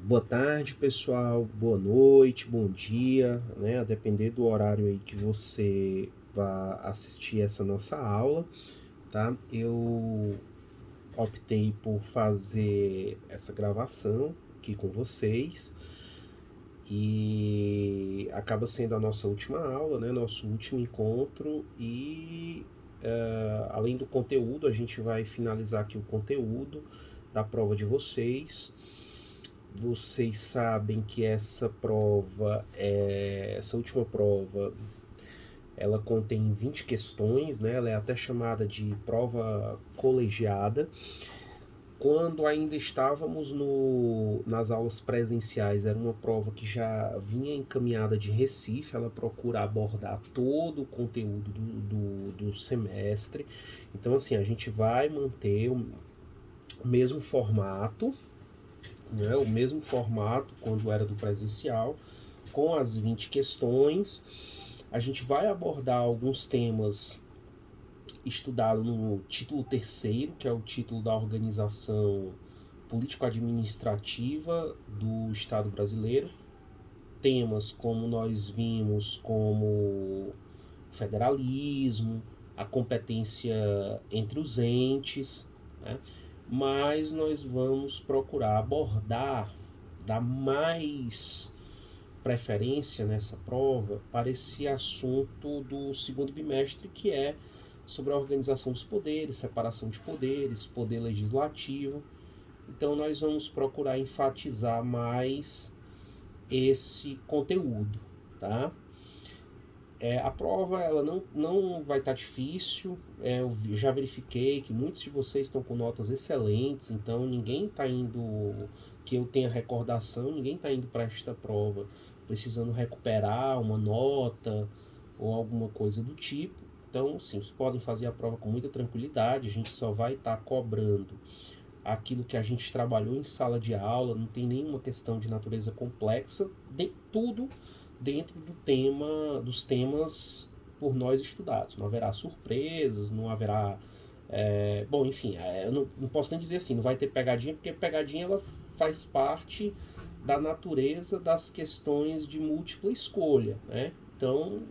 Boa tarde, pessoal. Boa noite, bom dia, né? A depender do horário aí que você vá assistir essa nossa aula, tá? Eu optei por fazer essa gravação aqui com vocês e acaba sendo a nossa última aula, né? Nosso último encontro e além do conteúdo, a gente vai finalizar aqui o conteúdo da prova de vocês. Vocês sabem que essa última prova, ela contém 20 questões, né? Ela é até chamada de prova colegiada. Quando ainda estávamos nas aulas presenciais, era uma prova que já vinha encaminhada de Recife, ela procura abordar todo o conteúdo do semestre. Então, assim, a gente vai manter o mesmo formato, né, o mesmo formato quando era do presencial, com as 20 questões. A gente vai abordar alguns temas estudados no título terceiro, que é o título da organização político-administrativa do Estado brasileiro. Temas como nós vimos, como federalismo, a competência entre os entes, né? Mas nós vamos procurar abordar, dar mais preferência nessa prova para esse assunto do segundo bimestre, que é sobre a organização dos poderes, separação de poderes, poder legislativo. Então nós vamos procurar enfatizar mais esse conteúdo, tá? A prova ela não vai estar difícil. Eu já verifiquei que muitos de vocês estão com notas excelentes, então ninguém está indo, que eu tenha recordação, ninguém está indo para esta prova precisando recuperar uma nota ou alguma coisa do tipo. Então, sim, vocês podem fazer a prova com muita tranquilidade, a gente só vai estar cobrando aquilo que a gente trabalhou em sala de aula, não tem nenhuma questão de natureza complexa, de tudo dentro dos temas por nós estudados. Não haverá surpresas, não haverá. Bom, enfim, eu não posso nem dizer assim, não vai ter pegadinha, porque pegadinha ela faz parte da natureza das questões de múltipla escolha, né? Então,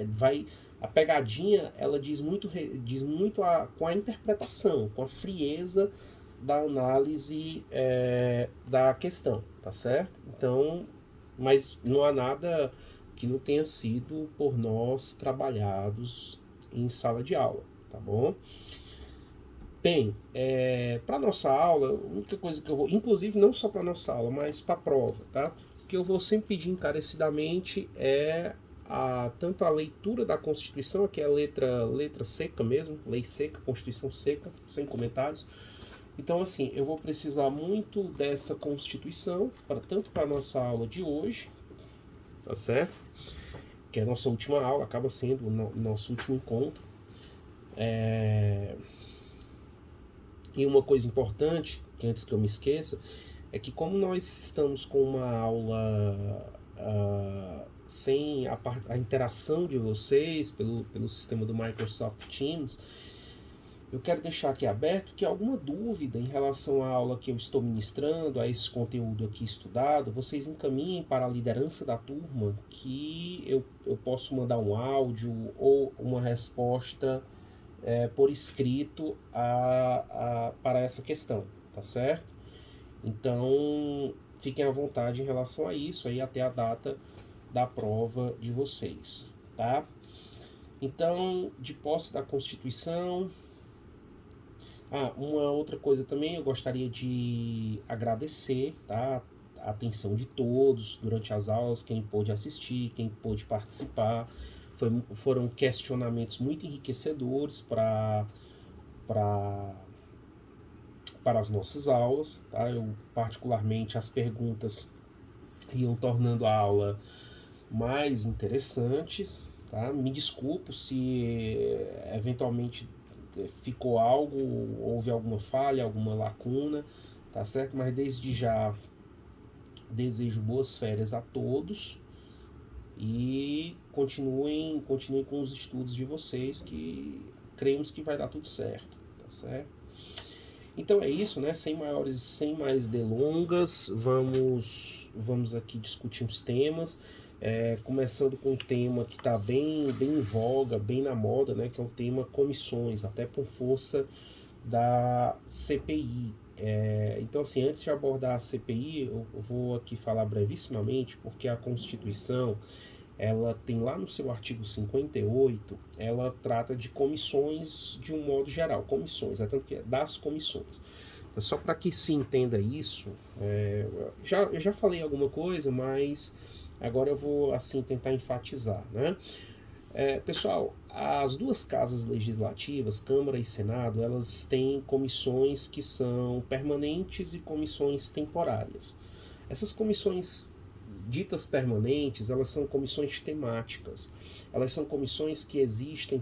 vai a pegadinha ela diz muito com a interpretação, com a frieza da análise da questão, tá certo? Então, mas não há nada que não tenha sido por nós trabalhados em sala de aula, tá bom? Bem, para nossa aula, a única coisa que eu vou, inclusive não só para nossa aula, mas para a prova, tá? O que eu vou sempre pedir encarecidamente é tanto a leitura da Constituição, que é a letra seca mesmo, lei seca, Constituição seca, sem comentários. Então, assim, eu vou precisar muito dessa Constituição, tanto para a nossa aula de hoje, tá certo? Que é a nossa última aula, acaba sendo o nosso último encontro. E uma coisa importante, que antes que eu me esqueça, é que como nós estamos com uma aula sem a interação de vocês pelo sistema do Microsoft Teams, eu quero deixar aqui aberto que alguma dúvida em relação à aula que eu estou ministrando, a esse conteúdo aqui estudado, vocês encaminhem para a liderança da turma, que eu posso mandar um áudio ou uma resposta por escrito para essa questão, tá certo? Então, fiquem à vontade em relação a isso, aí até a data da prova de vocês, tá? Então, de posse da Constituição. Uma outra coisa também, eu gostaria de agradecer, tá? A atenção de todos durante as aulas, quem pôde assistir, quem pôde participar. Foram questionamentos muito enriquecedores para as nossas aulas, tá? Eu, particularmente, as perguntas iam tornando a aula mais interessantes, tá? Me desculpo se eventualmente ficou algo, houve alguma falha, alguma lacuna, tá certo? Mas desde já desejo boas férias a todos e continuem com os estudos de vocês, que cremos que vai dar tudo certo, tá certo? Então é isso, né? Sem mais delongas, vamos aqui discutir uns temas. Começando com um tema que está bem em voga, bem na moda, né? Que é o tema comissões, até por força da CPI. Então, assim, antes de abordar a CPI, eu vou aqui falar brevissimamente, porque a Constituição, ela tem lá no seu artigo 58, ela trata de comissões de um modo geral, comissões, tanto que é das comissões. Então, só para que se entenda isso, eu já falei alguma coisa, mas agora eu vou assim tentar enfatizar, né? Pessoal, as duas casas legislativas, Câmara e Senado, elas têm comissões que são permanentes e comissões temporárias. Essas comissões ditas permanentes, elas são comissões temáticas. Elas são comissões que existem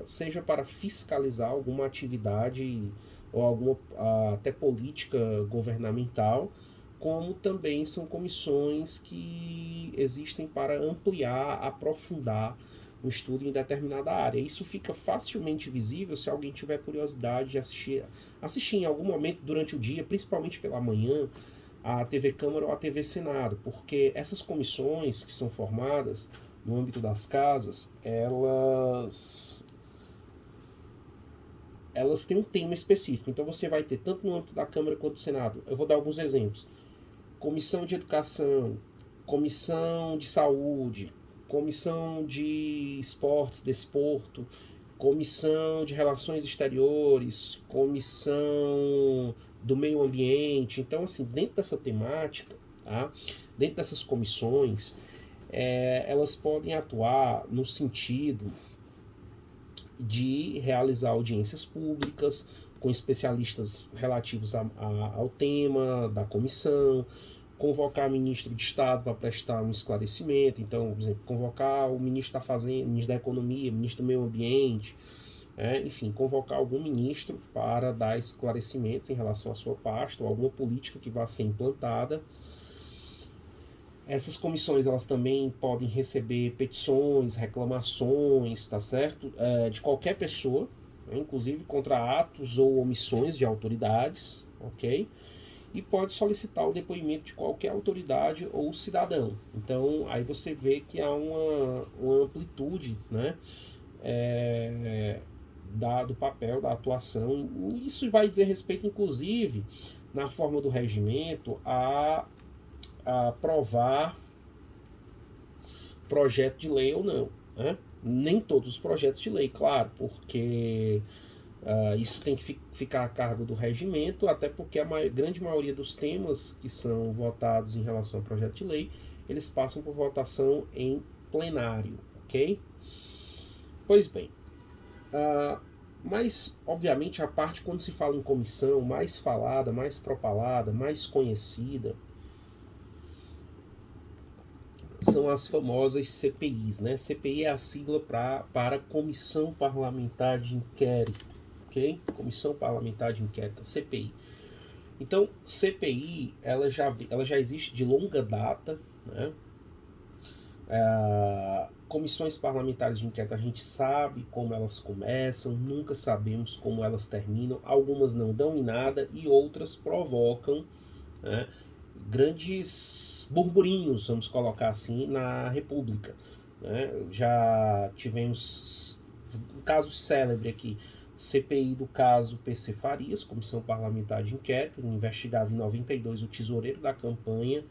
seja para fiscalizar alguma atividade ou alguma até política governamental, como também são comissões que existem para ampliar, aprofundar um estudo em determinada área. Isso fica facilmente visível se alguém tiver curiosidade de assistir em algum momento durante o dia, principalmente pela manhã, a TV Câmara ou a TV Senado, porque essas comissões que são formadas no âmbito das casas, elas têm um tema específico. Então você vai ter tanto no âmbito da Câmara quanto do Senado. Eu vou dar alguns exemplos. Comissão de Educação, Comissão de Saúde, Comissão de Esportes, Desporto, Comissão de Relações Exteriores, Comissão do Meio Ambiente. Então, assim, dentro dessa temática, tá? Dentro dessas comissões, elas podem atuar no sentido de realizar audiências públicas com especialistas relativos ao tema da comissão, convocar o ministro de Estado para prestar um esclarecimento. Então, por exemplo, convocar o ministro da Fazenda, o ministro da Economia, o ministro do Meio Ambiente, enfim, convocar algum ministro para dar esclarecimentos em relação à sua pasta ou alguma política que vá ser implantada. Essas comissões, elas também podem receber petições, reclamações, tá certo? De qualquer pessoa, né? Inclusive contra atos ou omissões de autoridades, ok? E pode solicitar o depoimento de qualquer autoridade ou cidadão. Então, aí você vê que há uma amplitude, né? Do papel, da atuação. Isso vai dizer respeito, inclusive, na forma do regimento, a aprovar projeto de lei ou não, né? Nem todos os projetos de lei, claro, porque isso tem que ficar a cargo do regimento, até porque a grande maioria dos temas que são votados em relação ao projeto de lei, eles passam por votação em plenário, ok? Pois bem, mas, obviamente, a parte quando se fala em comissão, mais falada, mais propalada, mais conhecida, são as famosas CPIs, né? CPI é a sigla para Comissão Parlamentar de Inquérito, ok? Comissão Parlamentar de Inquérito, CPI. Então, CPI, ela já existe de longa data, né? Comissões parlamentares de inquérito, a gente sabe como elas começam, nunca sabemos como elas terminam. Algumas não dão em nada e outras provocam, né, grandes burburinhos, vamos colocar assim, na República, né? Já tivemos um caso célebre aqui, CPI do caso PC Farias, Comissão Parlamentar de Inquérito, investigava em 92 o tesoureiro da campanha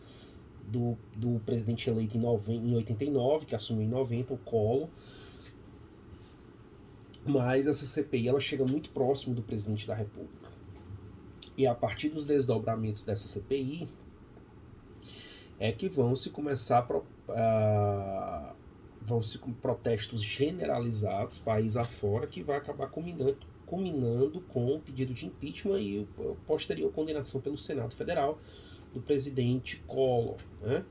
do presidente eleito em 89, que assumiu em 90, o Collor. Mas essa CPI ela chega muito próximo do presidente da República. E a partir dos desdobramentos dessa CPI é que vão se começar com protestos generalizados, país afora, que vai acabar culminando com o pedido de impeachment e a posterior condenação pelo Senado Federal do presidente Collor, né?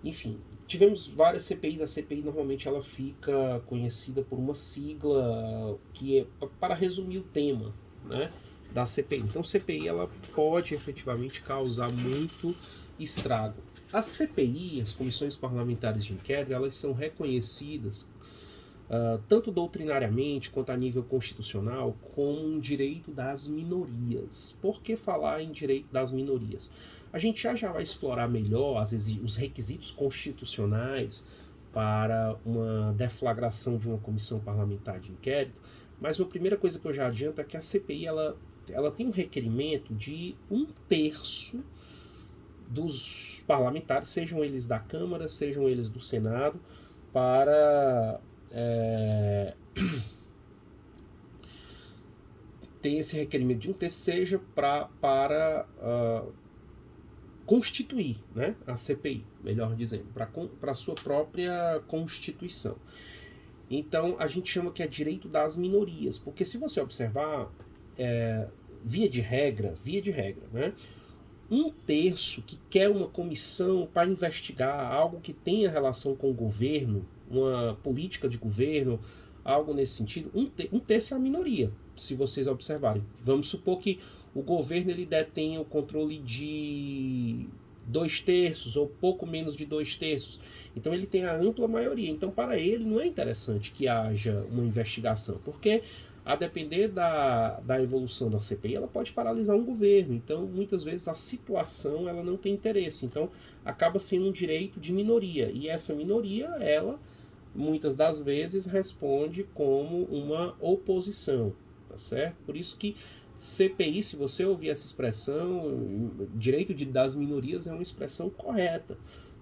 Enfim, tivemos várias CPIs. A CPI normalmente ela fica conhecida por uma sigla que é para resumir o tema, né, da CPI. Então, CPI ela pode efetivamente causar muito estrago. As CPI, as Comissões Parlamentares de Inquérito, elas são reconhecidas tanto doutrinariamente quanto a nível constitucional, como um direito das minorias. Por que falar em direito das minorias? A gente já vai explorar melhor os requisitos constitucionais para uma deflagração de uma comissão parlamentar de inquérito, mas a primeira coisa que eu já adianto é que a CPI ela tem um requerimento de 1/3 dos parlamentares, sejam eles da Câmara, sejam eles do Senado, para tem esse requerimento de 1/3 seja para constituir, né, a CPI, melhor dizendo, para a sua própria constituição. Então, a gente chama que é direito das minorias, porque se você observar, via de regra, né, 1/3 que quer uma comissão para investigar algo que tenha relação com o governo, uma política de governo, algo nesse sentido, 1/3 é a minoria, se vocês observarem. Vamos supor que o governo ele detém o controle de 2/3 ou pouco menos de 2/3. Então ele tem a ampla maioria. Então para ele não é interessante que haja uma investigação, porque a depender da evolução da CPI, ela pode paralisar um governo. Então muitas vezes a situação ela não tem interesse. Então acaba sendo um direito de minoria. E essa minoria, ela muitas das vezes responde como uma oposição, tá certo? Por isso que CPI, se você ouvir essa expressão, direito das minorias é uma expressão correta,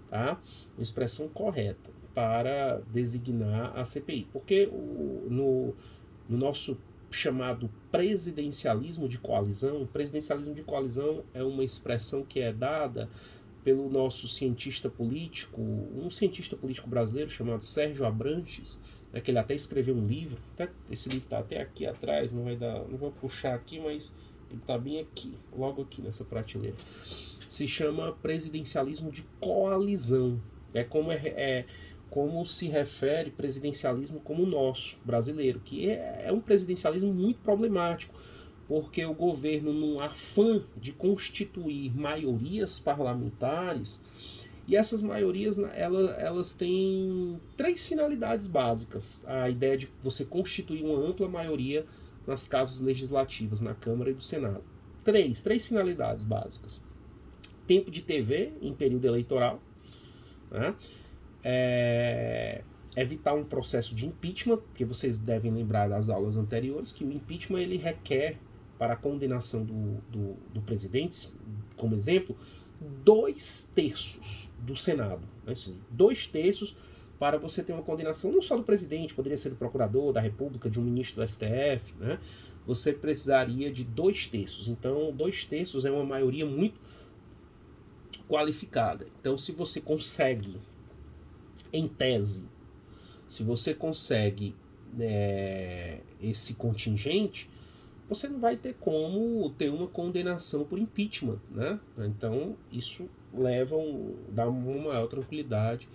tá? Uma expressão correta para designar a CPI, porque no nosso chamado presidencialismo de coalizão é uma expressão que é dada pelo nosso cientista político, um cientista político brasileiro chamado Sérgio Abranches, né, que ele até escreveu um livro, esse livro está até aqui atrás, não vou puxar aqui, mas ele está bem aqui, logo aqui nessa prateleira. Se chama presidencialismo de coalizão, como se refere presidencialismo como o nosso, brasileiro, que é um presidencialismo muito problemático, porque o governo, num afã de constituir maiorias parlamentares, e essas maiorias elas têm 3 finalidades básicas. A ideia de você constituir uma ampla maioria nas casas legislativas, na Câmara e do Senado. Três finalidades básicas. Tempo de TV em período eleitoral, né? Evitar um processo de impeachment, que vocês devem lembrar das aulas anteriores, que o impeachment ele requer, para a condenação do presidente, como exemplo, 2/3 do Senado. Né? 2/3 para você ter uma condenação não só do presidente, poderia ser do procurador da República, de um ministro do STF, né? Você precisaria de 2/3. Então, 2/3 é uma maioria muito qualificada. Então, se você consegue, em tese, se você consegue esse contingente, você não vai ter como ter uma condenação por impeachment, né? Então, isso dá uma maior tranquilidade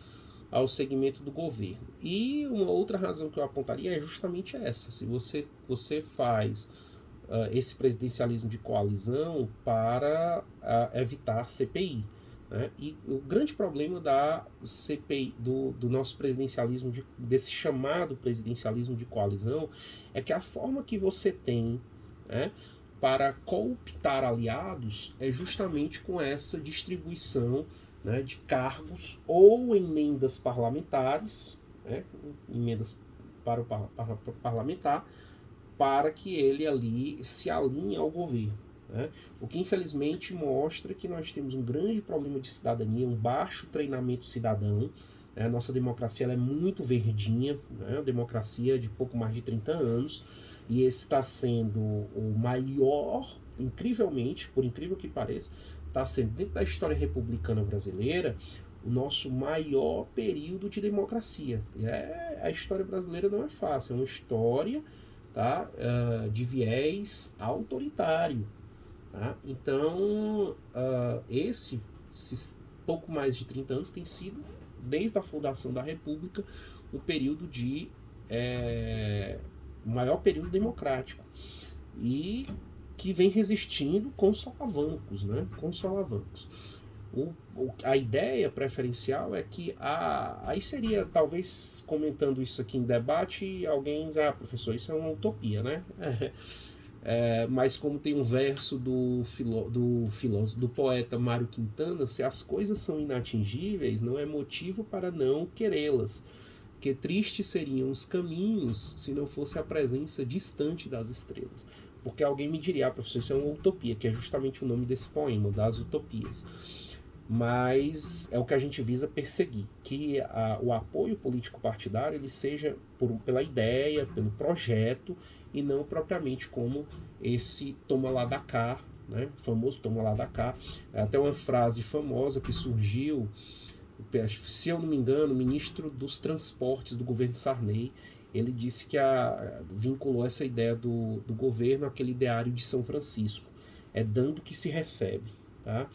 ao segmento do governo. E uma outra razão que eu apontaria é justamente essa. Se você faz esse presidencialismo de coalizão para evitar CPI. Né? E o grande problema da CPI, do nosso presidencialismo, desse chamado presidencialismo de coalizão, é que a forma que você tem, né, para cooptar aliados é justamente com essa distribuição, né, de cargos ou emendas parlamentares, né, emendas para o parlamentar, para que ele ali se alinhe ao governo. Né? O que infelizmente mostra que nós temos um grande problema de cidadania, um baixo treinamento cidadão. A nossa democracia ela é muito verdinha, né? Uma democracia de pouco mais de 30 anos, e esse está sendo o maior, incrivelmente, por incrível que pareça, está sendo, dentro da história republicana brasileira, o nosso maior período de democracia. E a história brasileira não é fácil, é uma história, tá, de viés autoritário. Tá? Então, esses pouco mais de 30 anos tem sido, desde a fundação da República, um período de maior período democrático, e que vem resistindo com solavancos, né? Com solavancos. A ideia preferencial é que aí seria, talvez comentando isso aqui em debate, alguém diz, professor, isso é uma utopia, né? Mas como tem um verso do poeta Mário Quintana, se as coisas são inatingíveis, não é motivo para não querê-las, que tristes seriam os caminhos se não fosse a presença distante das estrelas. Porque alguém me diria, professor, isso é uma utopia, que é justamente o nome desse poema, das utopias. Mas é o que a gente visa perseguir, que o apoio político partidário ele seja pela ideia, pelo projeto, e não propriamente como esse toma lá da cá, né? O famoso toma lá da cá. É até uma frase famosa que surgiu, se eu não me engano, o ministro dos transportes do governo Sarney, ele disse que vinculou essa ideia do governo àquele ideário de São Francisco, é dando que se recebe, tá?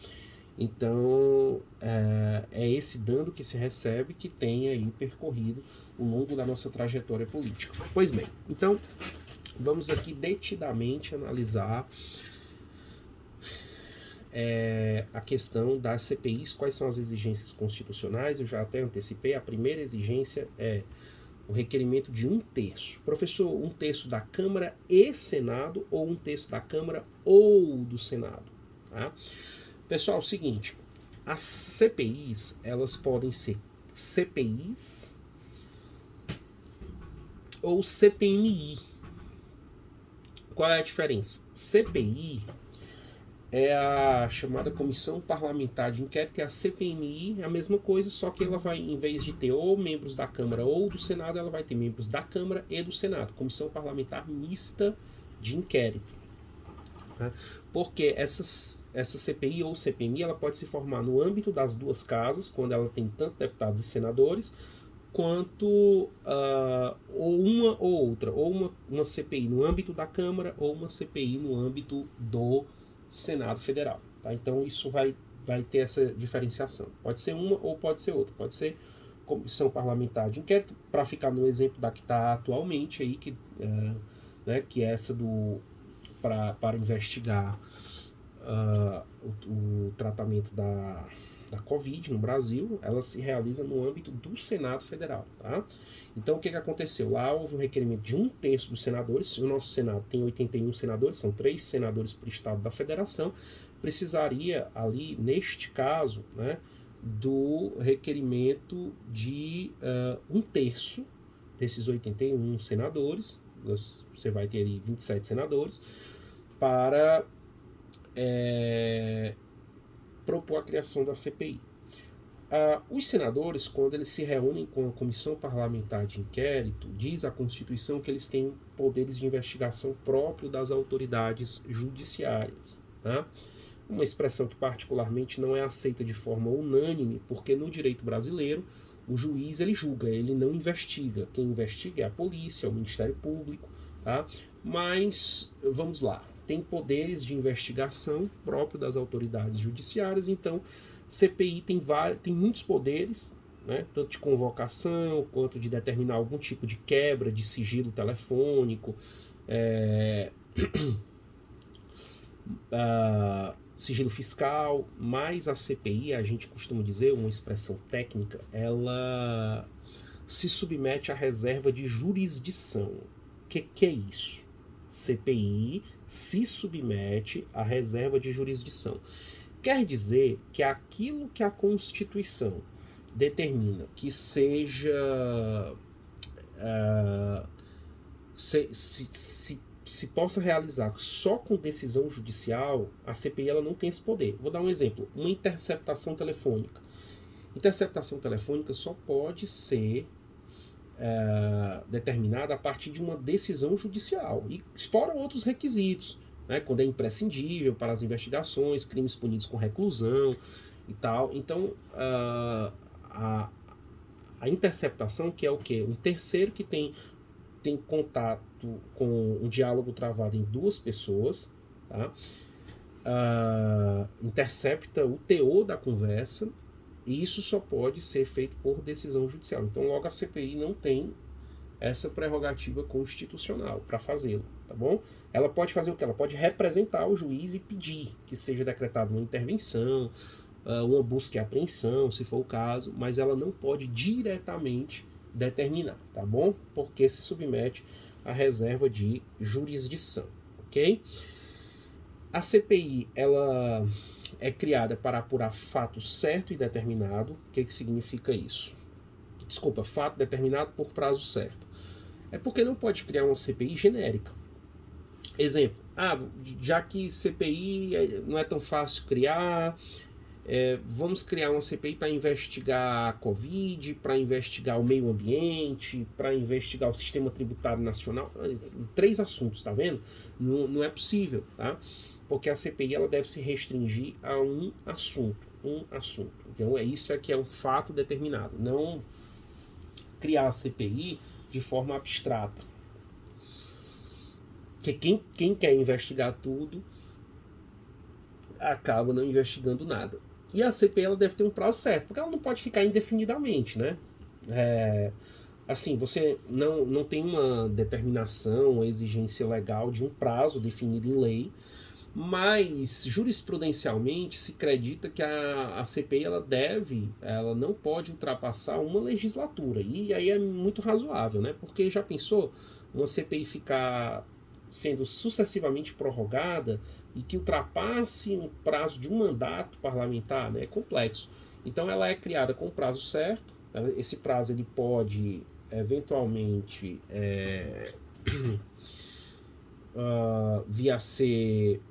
Então, é esse dando que se recebe que tem aí percorrido ao longo da nossa trajetória política. Pois bem, então, vamos aqui detidamente analisar a questão das CPIs, quais são as exigências constitucionais. Eu já até antecipei, a primeira exigência é o requerimento de 1/3. Professor, 1/3 da Câmara e Senado, ou 1/3 da Câmara ou do Senado, tá? Pessoal, é o seguinte, as CPIs, elas podem ser CPIs ou CPMI. Qual é a diferença? CPI é a chamada Comissão Parlamentar de Inquérito, e a CPMI é a mesma coisa, só que ela vai, em vez de ter ou membros da Câmara ou do Senado, ela vai ter membros da Câmara e do Senado. Comissão Parlamentar Mista de Inquérito. Porque essa CPI ou CPMI ela pode se formar no âmbito das duas casas, quando ela tem tanto deputados e senadores, quanto ou uma ou outra, ou uma CPI no âmbito da Câmara ou uma CPI no âmbito do Senado Federal. Tá? Então isso vai ter essa diferenciação. Pode ser uma ou pode ser outra. Pode ser Comissão Parlamentar de Inquérito, para ficar no exemplo da que está atualmente, aí, que é essa para investigar o tratamento da Covid no Brasil. Ela se realiza no âmbito do Senado Federal. Tá? Então, o que aconteceu? Lá houve um requerimento de 1/3 dos senadores. O nosso Senado tem 81 senadores, são 3 senadores por estado da federação. Precisaria ali, neste caso, né, do requerimento de 1/3 desses 81 senadores. Você vai ter ali 27 senadores para propor a criação da CPI. Os senadores, quando eles se reúnem com a Comissão Parlamentar de Inquérito, diz a Constituição que eles têm poderes de investigação próprio das autoridades judiciárias. Tá? Uma expressão que particularmente não é aceita de forma unânime, porque no direito brasileiro o juiz ele julga, ele não investiga. Quem investiga é a polícia, é o Ministério Público. Tá? Mas, vamos lá, tem poderes de investigação próprio das autoridades judiciárias, então CPI tem muitos poderes, né, tanto de convocação, quanto de determinar algum tipo de quebra de sigilo telefônico, sigilo fiscal, mas a CPI, a gente costuma dizer, uma expressão técnica, ela se submete à reserva de jurisdição. O que é isso? CPI se submete à reserva de jurisdição. Quer dizer que aquilo que a Constituição determina que seja se possa realizar só com decisão judicial, a CPI ela não tem esse poder. Vou dar um exemplo, uma interceptação telefônica. Interceptação telefônica só pode ser determinada a partir de uma decisão judicial, e fora outros requisitos, né, quando é imprescindível para as investigações, crimes punidos com reclusão e tal. Então, a interceptação, que é o quê? Um terceiro que tem contato com um diálogo travado em duas pessoas, tá? Intercepta o teor da conversa, e isso só pode ser feito por decisão judicial. Então, logo, a CPI não tem essa prerrogativa constitucional para fazê-lo, tá bom? Ela pode fazer o quê? Ela pode representar o juiz e pedir que seja decretada uma intervenção, uma busca e apreensão, se for o caso, mas ela não pode diretamente determinar, tá bom? Porque se submete à reserva de jurisdição, ok? A CPI, ela é criada para apurar fato certo e determinado. O que significa isso? Desculpa, fato determinado por prazo certo. É porque não pode criar uma CPI genérica. Exemplo, já que CPI não é tão fácil criar, vamos criar uma CPI para investigar a Covid, para investigar o meio ambiente, para investigar o sistema tributário nacional. 3 assuntos, tá vendo? Não é possível, tá? Porque a CPI ela deve se restringir a um assunto. Então, isso aqui é um fato determinado. Não criar a CPI de forma abstrata. Porque quem quer investigar tudo acaba não investigando nada. E a CPI ela deve ter um prazo certo, porque ela não pode ficar indefinidamente, né? Assim, você não tem uma determinação, uma exigência legal de um prazo definido em lei, mas jurisprudencialmente se acredita que a CPI ela não pode ultrapassar uma legislatura, e aí é muito razoável, né? Porque já pensou uma CPI ficar sendo sucessivamente prorrogada e que ultrapasse um prazo de um mandato parlamentar, né? É complexo. Então ela é criada com o prazo certo, esse prazo ele pode eventualmente vir a ser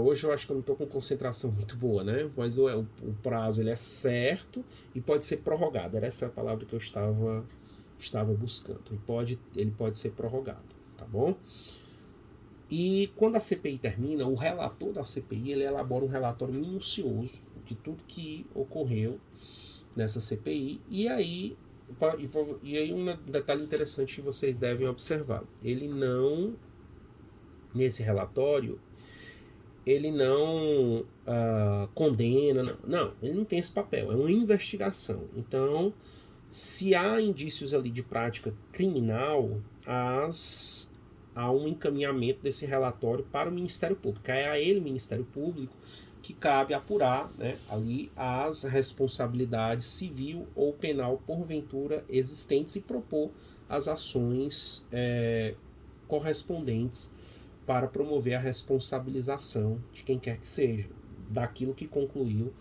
hoje eu acho que eu não estou com concentração muito boa, né? Mas o prazo ele é certo e pode ser prorrogado. Era essa a palavra que eu estava buscando. Ele pode ser prorrogado, tá bom? E quando a CPI termina, o relator da CPI ele elabora um relatório minucioso de tudo que ocorreu nessa CPI. E aí um detalhe interessante que vocês devem observar. Nesse relatório, ele não condena, não, ele não tem esse papel, é uma investigação. Então, se há indícios ali de prática criminal, há um encaminhamento desse relatório para o Ministério Público. É a ele, Ministério Público, que cabe apurar, né, ali as responsabilidades civil ou penal porventura existentes e propor as ações correspondentes para promover a responsabilização de quem quer que seja daquilo que concluiu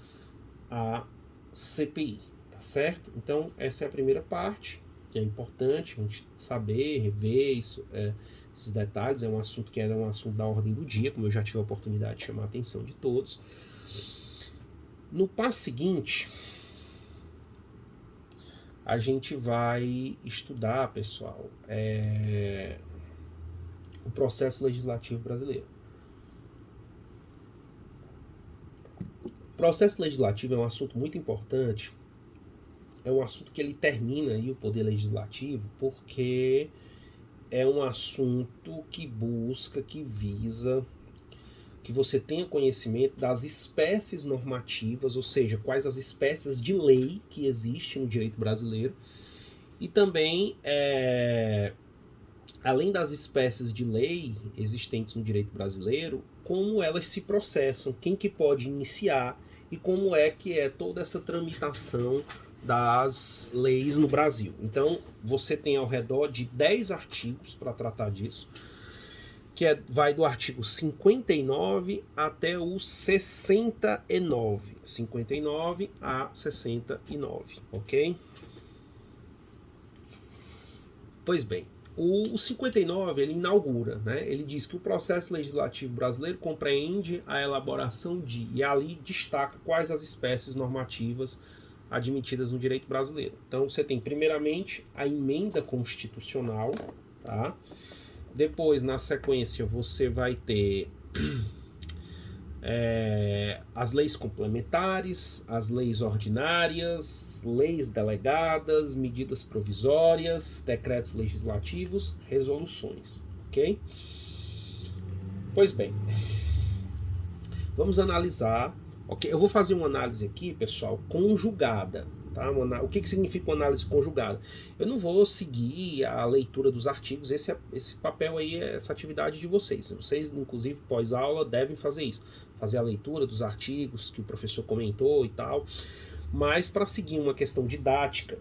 a CPI, tá certo? Então essa é a primeira parte, que é importante a gente saber, rever esses detalhes. É um assunto que é um assunto da ordem do dia, como eu já tive a oportunidade de chamar a atenção de todos. No passo seguinte, a gente vai estudar, pessoal, o processo legislativo brasileiro. O processo legislativo é um assunto muito importante, é um assunto que ele termina aí o poder legislativo, porque é um assunto que busca, que visa que você tenha conhecimento das espécies normativas, ou seja, quais as espécies de lei que existem no direito brasileiro, e também além das espécies de lei existentes no direito brasileiro, como elas se processam, quem que pode iniciar e como é que é toda essa tramitação das leis no Brasil. Então, você tem ao redor de 10 artigos para tratar disso, que vai do artigo 59 até o 69. 59 a 69, ok? Pois bem, o 59 ele inaugura, né? Ele diz que o processo legislativo brasileiro compreende a elaboração e ali destaca quais as espécies normativas admitidas no direito brasileiro. Então você tem primeiramente a emenda constitucional, tá? Depois, na sequência, você vai ter as leis complementares, as leis ordinárias, leis delegadas, medidas provisórias, decretos legislativos, resoluções, ok? Pois bem, vamos analisar, ok? Eu vou fazer uma análise aqui, pessoal, conjugada, Tá? O que significa uma análise conjugada? Eu não vou seguir a leitura dos artigos, esse papel aí, essa atividade de vocês. Vocês, inclusive, pós-aula, devem fazer isso. Fazer a leitura dos artigos que o professor comentou e tal. Mas para seguir uma questão didática,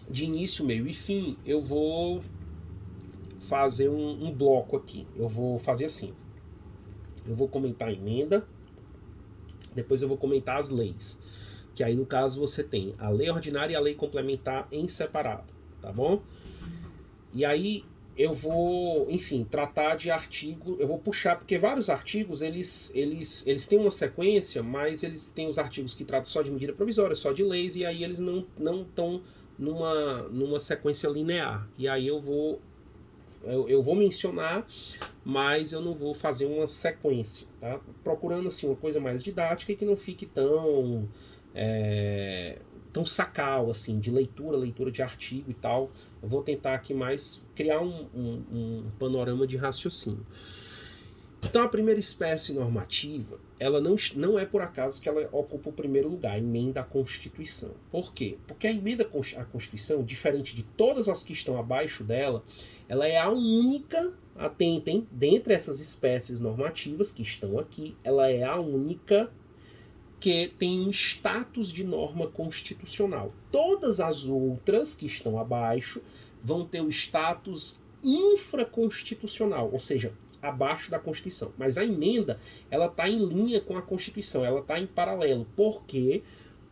de início, meio e fim, eu vou fazer um bloco aqui. Eu vou fazer assim. Eu vou comentar a emenda, depois eu vou comentar as leis. Que aí, no caso, você tem a lei ordinária e a lei complementar em separado, tá bom? E aí eu vou, enfim, tratar de artigo, eu vou puxar, porque vários artigos, eles têm uma sequência, mas eles têm os artigos que tratam só de medida provisória, só de leis, e aí eles não estão numa sequência linear. E aí eu vou mencionar, mas eu não vou fazer uma sequência, tá? Procurando, assim, uma coisa mais didática e que não fique tão sacal, assim, de leitura de artigo e tal. Eu vou tentar aqui mais criar um panorama de raciocínio. Então, a primeira espécie normativa, ela não é por acaso que ela ocupa o primeiro lugar, a emenda à Constituição. Por quê? Porque a emenda à Constituição, diferente de todas as que estão abaixo dela, ela é a única, atentem, dentre essas espécies normativas que estão aqui, ela é a única que tem um status de norma constitucional. Todas as outras que estão abaixo vão ter o status infraconstitucional, ou seja, abaixo da Constituição. Mas a emenda, ela está em linha com a Constituição, ela está em paralelo. Por quê?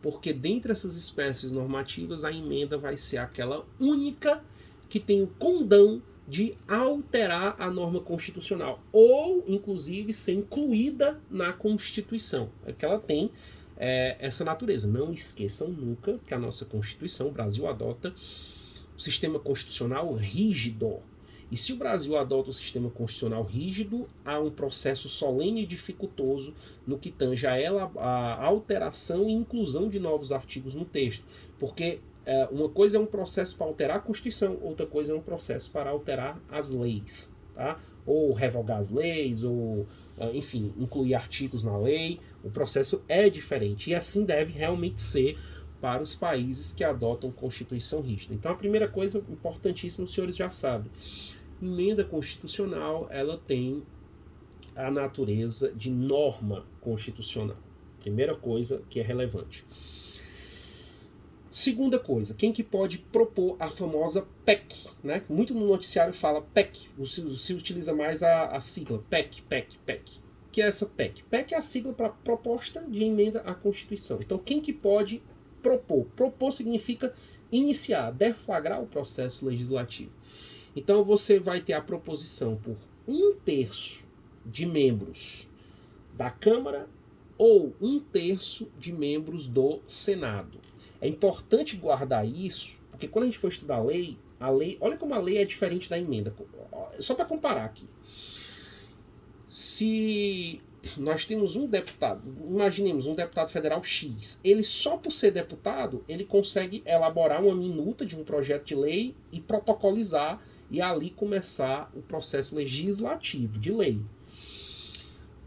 Porque dentre essas espécies normativas, a emenda vai ser aquela única que tem o condão de alterar a norma constitucional, ou, inclusive, ser incluída na Constituição. É que ela tem essa natureza. Não esqueçam nunca que a nossa Constituição, o Brasil adota o sistema constitucional rígido. E se o Brasil adota o sistema constitucional rígido, há um processo solene e dificultoso no que tange a alteração e inclusão de novos artigos no texto. Porque uma coisa é um processo para alterar a Constituição, outra coisa é um processo para alterar as leis, tá? Ou revogar as leis, ou, enfim, incluir artigos na lei. O processo é diferente e assim deve realmente ser para os países que adotam Constituição rígida. Então, a primeira coisa importantíssima, os senhores já sabem. Emenda constitucional, ela tem a natureza de norma constitucional. Primeira coisa que é relevante. Segunda coisa, quem que pode propor a famosa PEC, né? Muito no noticiário fala PEC, se utiliza mais a sigla PEC. O que é essa PEC? PEC é a sigla para Proposta de Emenda à Constituição. Então, quem que pode propor? Propor significa iniciar, deflagrar o processo legislativo. Então, você vai ter a proposição por 1/3 de membros da Câmara ou 1/3 de membros do Senado. É importante guardar isso, porque quando a gente for estudar a lei, olha como a lei é diferente da emenda. Só para comparar aqui. Se nós temos um deputado, imaginemos um deputado federal X, ele só por ser deputado, ele consegue elaborar uma minuta de um projeto de lei e protocolizar e ali começar o processo legislativo de lei.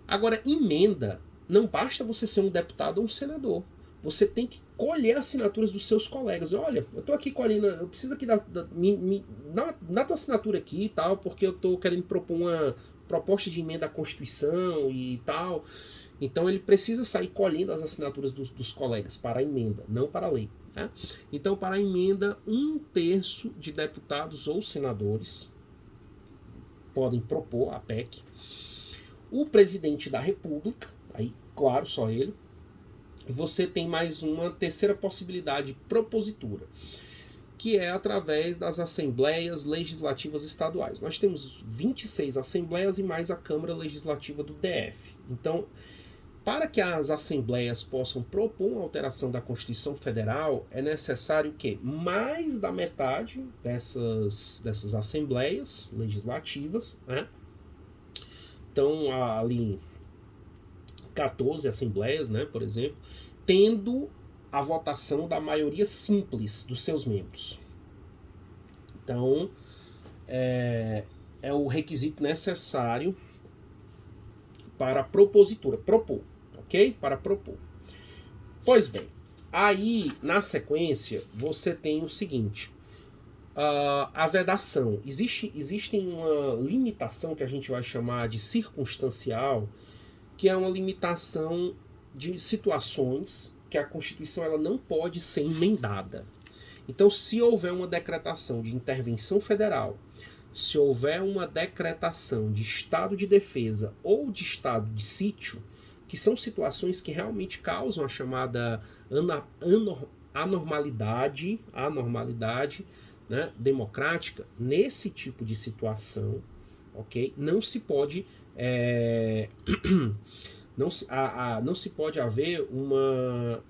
Agora, emenda, não basta você ser um deputado ou um senador. Você tem que colher assinaturas dos seus colegas. Olha, eu estou aqui colhendo, eu preciso aqui dá tua assinatura aqui e tal, porque eu estou querendo propor uma proposta de emenda à Constituição e tal. Então ele precisa sair colhendo as assinaturas dos colegas para a emenda, não para a lei. Né? Então, para a emenda, 1/3 de deputados ou senadores podem propor a PEC. O presidente da República, aí, claro, só ele. Você tem mais uma terceira possibilidade propositura, que é através das assembleias legislativas estaduais. Nós temos 26 assembleias e mais a Câmara Legislativa do DF. Então, para que as assembleias possam propor uma alteração da Constituição Federal, é necessário que mais da metade dessas assembleias legislativas, né? Então, ali 14 assembleias, né, por exemplo, tendo a votação da maioria simples dos seus membros. Então, é o requisito necessário para a propositura, propor, ok? Para propor. Pois bem, Aí, na sequência, você tem o seguinte, a vedação. Existe uma limitação que a gente vai chamar de circunstancial, que é uma limitação de situações que a Constituição ela não pode ser emendada. Então, se houver uma decretação de intervenção federal, se houver uma decretação de estado de defesa ou de estado de sítio, que são situações que realmente causam a chamada anormalidade, né, democrática, nesse tipo de situação, ok? Não se pode não se pode haver uma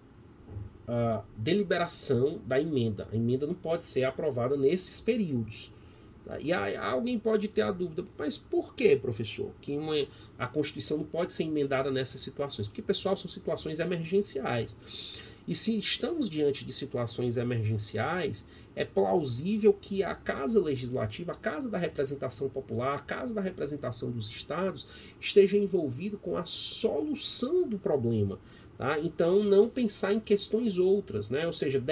deliberação da emenda. A emenda não pode ser aprovada nesses períodos. Tá? E aí, alguém pode ter a dúvida, mas por que, professor, que a Constituição não pode ser emendada nessas situações? Porque, pessoal, são situações emergenciais. E se estamos diante de situações emergenciais, é plausível que a Casa Legislativa, a Casa da Representação Popular, a Casa da Representação dos Estados, esteja envolvido com a solução do problema. Tá? Então, não pensar em questões outras, né? Ou seja,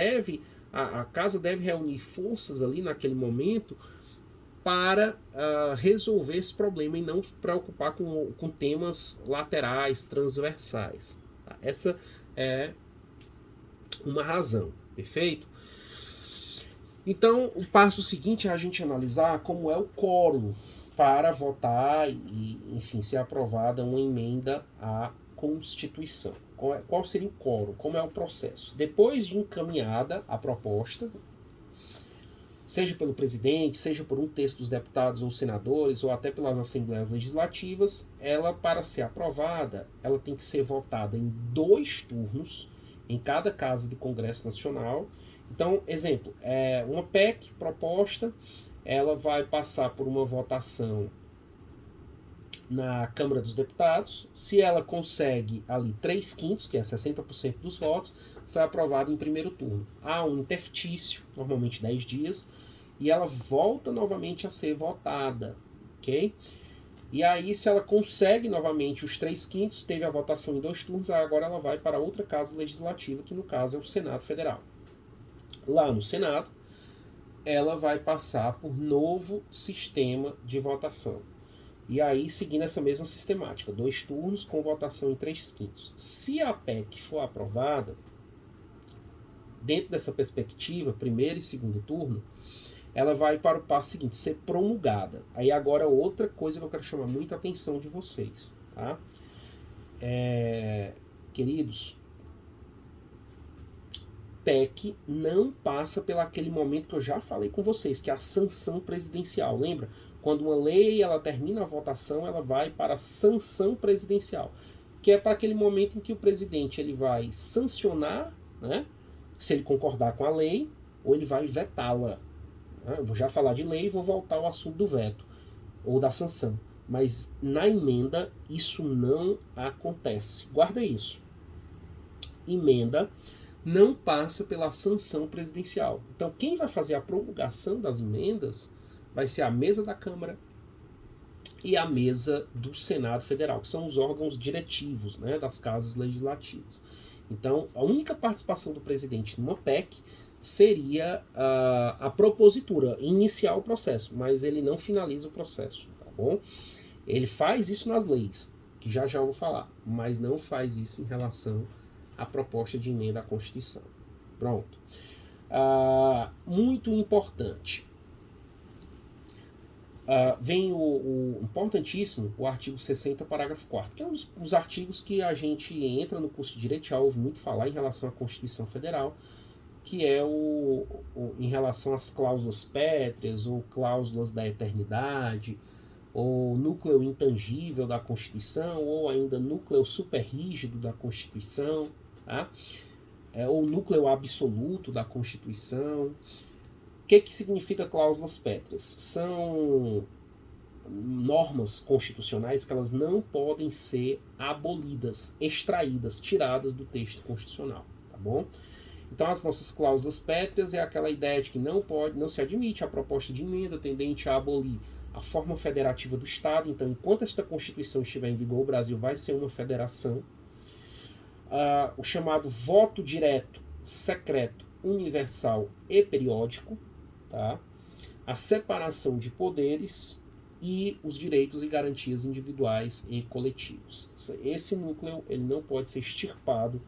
a Casa deve reunir forças ali naquele momento para resolver esse problema e não se preocupar com temas laterais, transversais. Tá? Essa é uma razão, perfeito? Então, o passo seguinte é a gente analisar como é o quórum para votar e, enfim, ser aprovada uma emenda à Constituição. Qual seria o quórum? Como é o processo? Depois de encaminhada a proposta, seja pelo presidente, seja por um terço dos deputados ou senadores, ou até pelas assembleias legislativas, ela, para ser aprovada, ela tem que ser votada em 2 turnos, em cada casa do Congresso Nacional. Então, exemplo, uma PEC proposta, ela vai passar por uma votação na Câmara dos Deputados. Se ela consegue ali 3/5, que é 60% dos votos, foi aprovada em primeiro turno. Há um interstício, normalmente 10 dias, e ela volta novamente a ser votada, ok? E aí, se ela consegue novamente os 3/5, teve a votação em 2 turnos, agora ela vai para outra casa legislativa, que no caso é o Senado Federal. Lá no Senado, ela vai passar por novo sistema de votação. E aí, seguindo essa mesma sistemática, 2 turnos com votação em 3/5. Se a PEC for aprovada, dentro dessa perspectiva, primeiro e segundo turno, ela vai para o passo seguinte, ser promulgada. Aí agora outra coisa que eu quero chamar muita atenção de vocês, tá? Queridos, PEC não passa pelo aquele momento que eu já falei com vocês, que é a sanção presidencial. Lembra? Quando uma lei ela termina a votação, ela vai para a sanção presidencial, que é para aquele momento em que o presidente ele vai sancionar, né, se ele concordar com a lei, ou ele vai vetá-la. Eu vou já falar de lei e vou voltar ao assunto do veto ou da sanção. Mas na emenda isso não acontece. Guarda isso. Emenda não passa pela sanção presidencial. Então quem vai fazer a promulgação das emendas vai ser a mesa da Câmara e a mesa do Senado Federal, que são os órgãos diretivos, né, das casas legislativas. Então a única participação do presidente numa PEC seria a propositura, iniciar o processo, mas ele não finaliza o processo, tá bom? Ele faz isso nas leis, que já eu vou falar, mas não faz isso em relação à proposta de emenda à Constituição. Pronto. Muito importante. Vem o importantíssimo, o artigo 60, parágrafo 4º, que é um dos artigos que a gente entra no curso de Direito, já ouve muito falar em relação à Constituição Federal, que é em relação às cláusulas pétreas ou cláusulas da eternidade, ou núcleo intangível da Constituição, ou ainda núcleo superrígido da Constituição, tá? Ou núcleo absoluto da Constituição. O que significa cláusulas pétreas? São normas constitucionais que elas não podem ser abolidas, extraídas, tiradas do texto constitucional, tá bom? Então, as nossas cláusulas pétreas é aquela ideia de que não se admite a proposta de emenda tendente a abolir a forma federativa do Estado. Então, enquanto esta Constituição estiver em vigor, o Brasil vai ser uma federação. O chamado voto direto secreto, universal e periódico, tá? A separação de poderes e os direitos e garantias individuais e coletivos. Esse núcleo ele não pode ser extirpado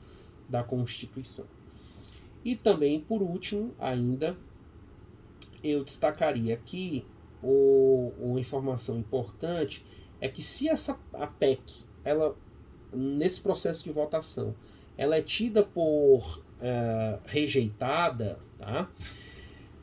da Constituição. E também, por último, ainda, eu destacaria aqui uma informação importante, é que se a PEC, ela, nesse processo de votação, ela é tida por rejeitada, tá?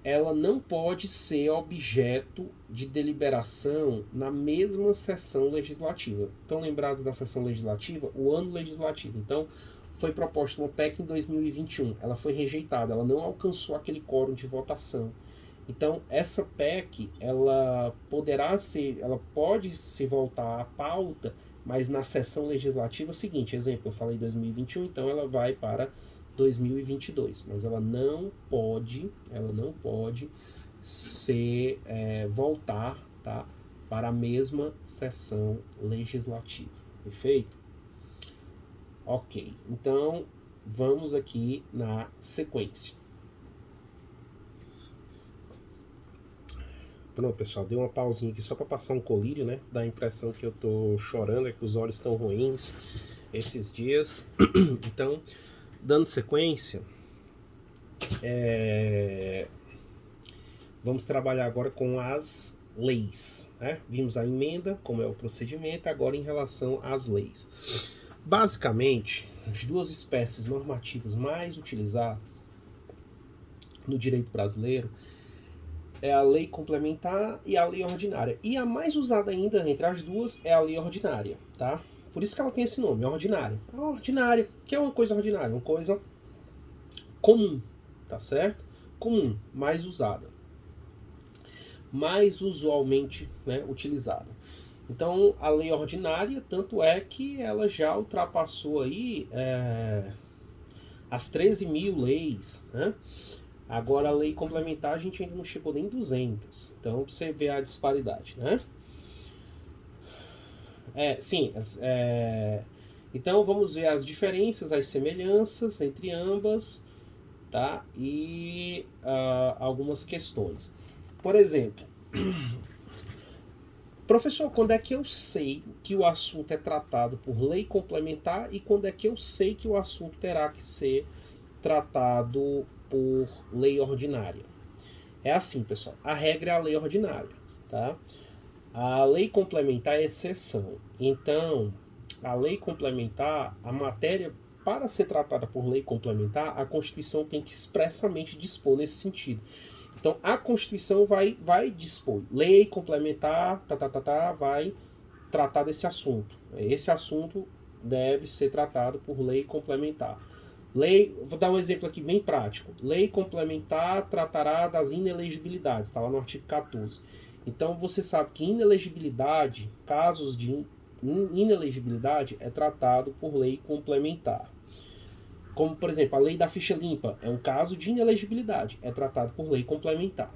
Ela não pode ser objeto de deliberação na mesma sessão legislativa. Estão lembrados da sessão legislativa? O ano legislativo. Então, foi proposta uma PEC em 2021. Ela foi rejeitada, ela não alcançou aquele quórum de votação. Então, essa PEC, ela pode se voltar à pauta, mas na sessão legislativa seguinte. Exemplo, eu falei 2021, então ela vai para 2022, mas ela não pode voltar, tá, para a mesma sessão legislativa. Perfeito? Ok, então vamos aqui na sequência. Pronto, pessoal, dei uma pausinha aqui só para passar um colírio, né? Dá a impressão que eu tô chorando, é que os olhos estão ruins esses dias. Então, dando sequência, vamos trabalhar agora com as leis, né? Vimos a emenda, como é o procedimento, agora em relação às leis. Basicamente, as duas espécies normativas mais utilizadas no direito brasileiro é a lei complementar e a lei ordinária. E a mais usada ainda entre as duas é a lei ordinária, tá? Por isso que ela tem esse nome, ordinária. A ordinária, que é uma coisa ordinária, uma coisa comum, tá certo? Comum, mais usada. Mais usualmente, né, utilizada. Então, a lei ordinária, tanto é que ela já ultrapassou aí as 13 mil leis, né? Agora, a lei complementar, a gente ainda não chegou nem em 200. Então, você vê a disparidade, né? Então, vamos ver as diferenças, as semelhanças entre ambas, tá? E algumas questões. Por exemplo, professor, quando é que eu sei que o assunto é tratado por lei complementar e quando é que eu sei que o assunto terá que ser tratado por lei ordinária? É assim, pessoal. A regra é a lei ordinária, tá? A lei complementar é exceção. Então, a lei complementar, a matéria, para ser tratada por lei complementar, a Constituição tem que expressamente dispor nesse sentido. Então, a Constituição vai dispor. Lei complementar, vai tratar desse assunto. Esse assunto deve ser tratado por lei complementar. Vou dar um exemplo aqui bem prático. Lei complementar tratará das inelegibilidades, está lá no artigo 14. Então, você sabe que inelegibilidade, casos de inelegibilidade, é tratado por lei complementar. Como, por exemplo, a lei da ficha limpa é um caso de inelegibilidade, é tratado por lei complementar.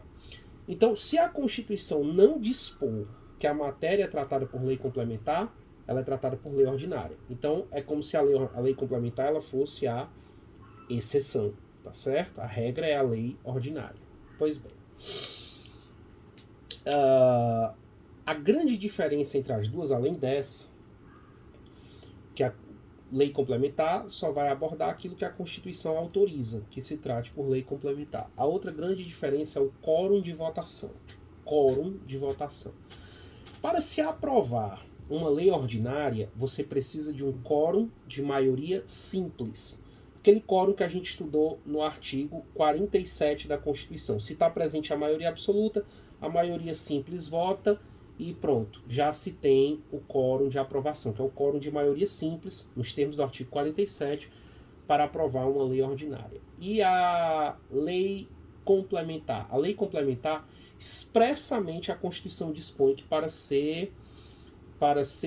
Então, se a Constituição não dispor que a matéria é tratada por lei complementar, ela é tratada por lei ordinária. Então, é como se a lei complementar ela fosse a exceção, tá certo? A regra é a lei ordinária. Pois bem. A grande diferença entre as duas, além dessa, que a lei complementar só vai abordar aquilo que a Constituição autoriza, que se trate por lei complementar. A outra grande diferença é o quórum de votação. Quórum de votação. Para se aprovar uma lei ordinária, você precisa de um quórum de maioria simples. Aquele quórum que a gente estudou no artigo 47 da Constituição. Se está presente a maioria absoluta, a maioria simples vota e pronto, já se tem o quórum de aprovação, que é o quórum de maioria simples, nos termos do artigo 47, para aprovar uma lei ordinária. E a lei complementar? A lei complementar, expressamente a Constituição dispõe que para ser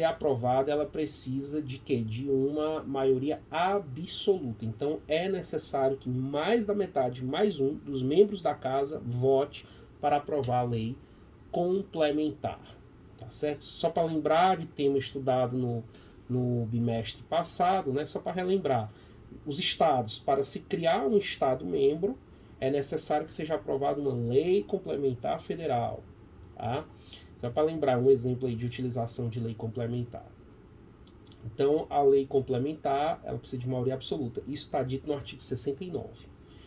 aprovada, ela precisa de quê? De uma maioria absoluta. Então, é necessário que mais da metade, mais um dos membros da casa vote para aprovar a lei complementar. Tá certo? Só para lembrar de tema estudado no bimestre passado, né? Só para relembrar. os estados, para se criar um estado-membro, é necessário que seja aprovada uma lei complementar federal. Tá? Só para lembrar um exemplo aí de utilização de lei complementar. Então, a lei complementar, ela precisa de maioria absoluta. Isso está dito no artigo 69.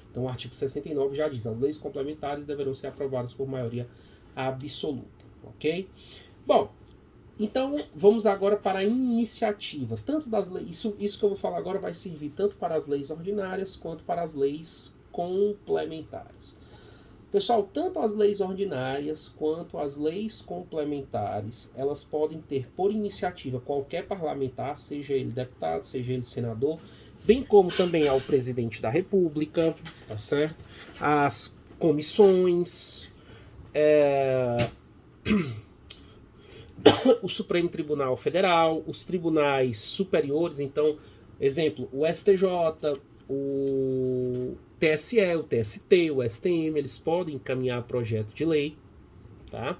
Então, o artigo 69 já diz: as leis complementares deverão ser aprovadas por maioria absoluta. Ok? Bom, então vamos agora para a iniciativa. Tanto das leis, isso que eu vou falar agora vai servir tanto para as leis ordinárias quanto para as leis complementares. Pessoal, tanto as leis ordinárias quanto as leis complementares, elas podem ter por iniciativa qualquer parlamentar, seja ele deputado, seja ele senador, bem como também ao presidente da República, tá certo? As comissões, o Supremo Tribunal Federal, os tribunais superiores, então, exemplo, o STJ, o TSE, o TST, o STM, eles podem encaminhar projeto de lei, tá?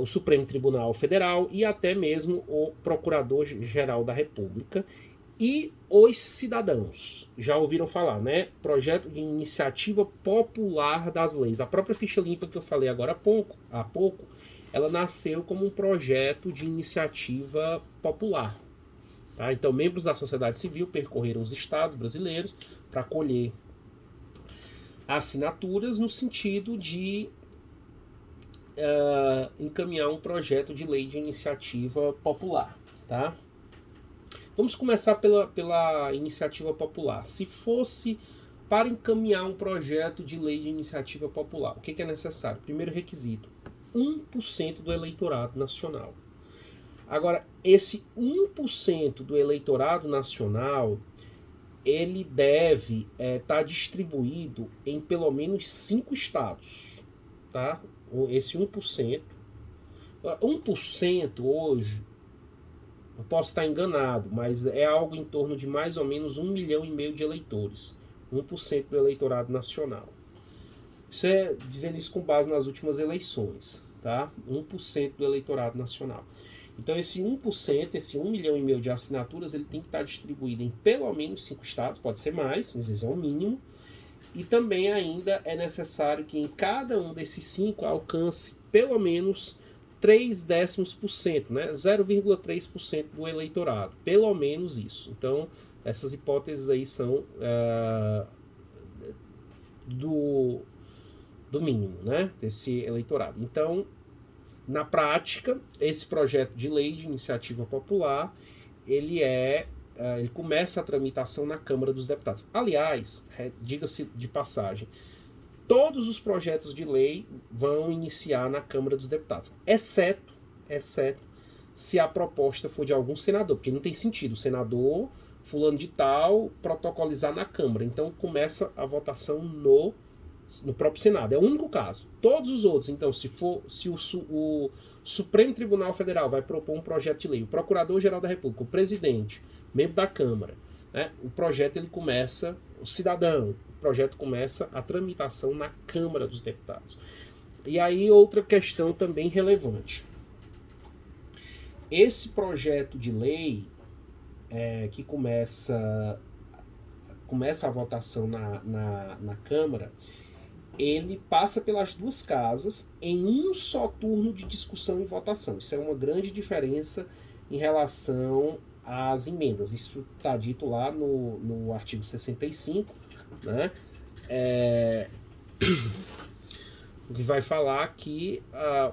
O Supremo Tribunal Federal e até mesmo o Procurador-Geral da República e os cidadãos. Já ouviram falar, né? Projeto de iniciativa popular das leis. A própria ficha limpa que eu falei agora há pouco, ela nasceu como um projeto de iniciativa popular. Tá? Então, membros da sociedade civil percorreram os estados brasileiros para colher assinaturas no sentido de encaminhar um projeto de lei de iniciativa popular. Tá? Vamos começar pela iniciativa popular. Se fosse para encaminhar um projeto de lei de iniciativa popular, o que é necessário? Primeiro requisito: 1% do eleitorado nacional. Agora, esse 1% do eleitorado nacional, ele deve estar distribuído em pelo menos 5 estados. Tá? Esse 1%. 1% hoje, eu posso estar enganado, mas é algo em torno de mais ou menos 1,5 milhão de eleitores. 1% do eleitorado nacional. Isso é dizendo isso com base nas últimas eleições, tá? 1% do eleitorado nacional. Então esse 1%, esse 1,5 milhão de assinaturas, ele tem que estar distribuído em pelo menos 5 estados, pode ser mais, mas esse é o mínimo. E também ainda é necessário que em cada um desses 5 alcance pelo menos 0,3%, né? 0,3% do eleitorado, pelo menos isso. Então essas hipóteses aí são do mínimo, né, desse eleitorado. Então, na prática, esse projeto de lei de iniciativa popular, ele começa a tramitação na Câmara dos Deputados. Aliás, diga-se de passagem, todos os projetos de lei vão iniciar na Câmara dos Deputados, exceto se a proposta for de algum senador, porque não tem sentido o senador fulano de tal protocolizar na Câmara. Então começa a votação no próprio Senado. É o único caso. Todos os outros, então, se o Supremo Tribunal Federal vai propor um projeto de lei, o Procurador-Geral da República, o presidente, membro da Câmara, né, o projeto ele começa, o cidadão, o projeto começa a tramitação na Câmara dos Deputados. E aí outra questão também relevante. Esse projeto de lei que começa a votação na Câmara, ele passa pelas duas casas em um só turno de discussão e votação. Isso é uma grande diferença em relação às emendas. Isso está dito lá no artigo 65, né? O que vai falar que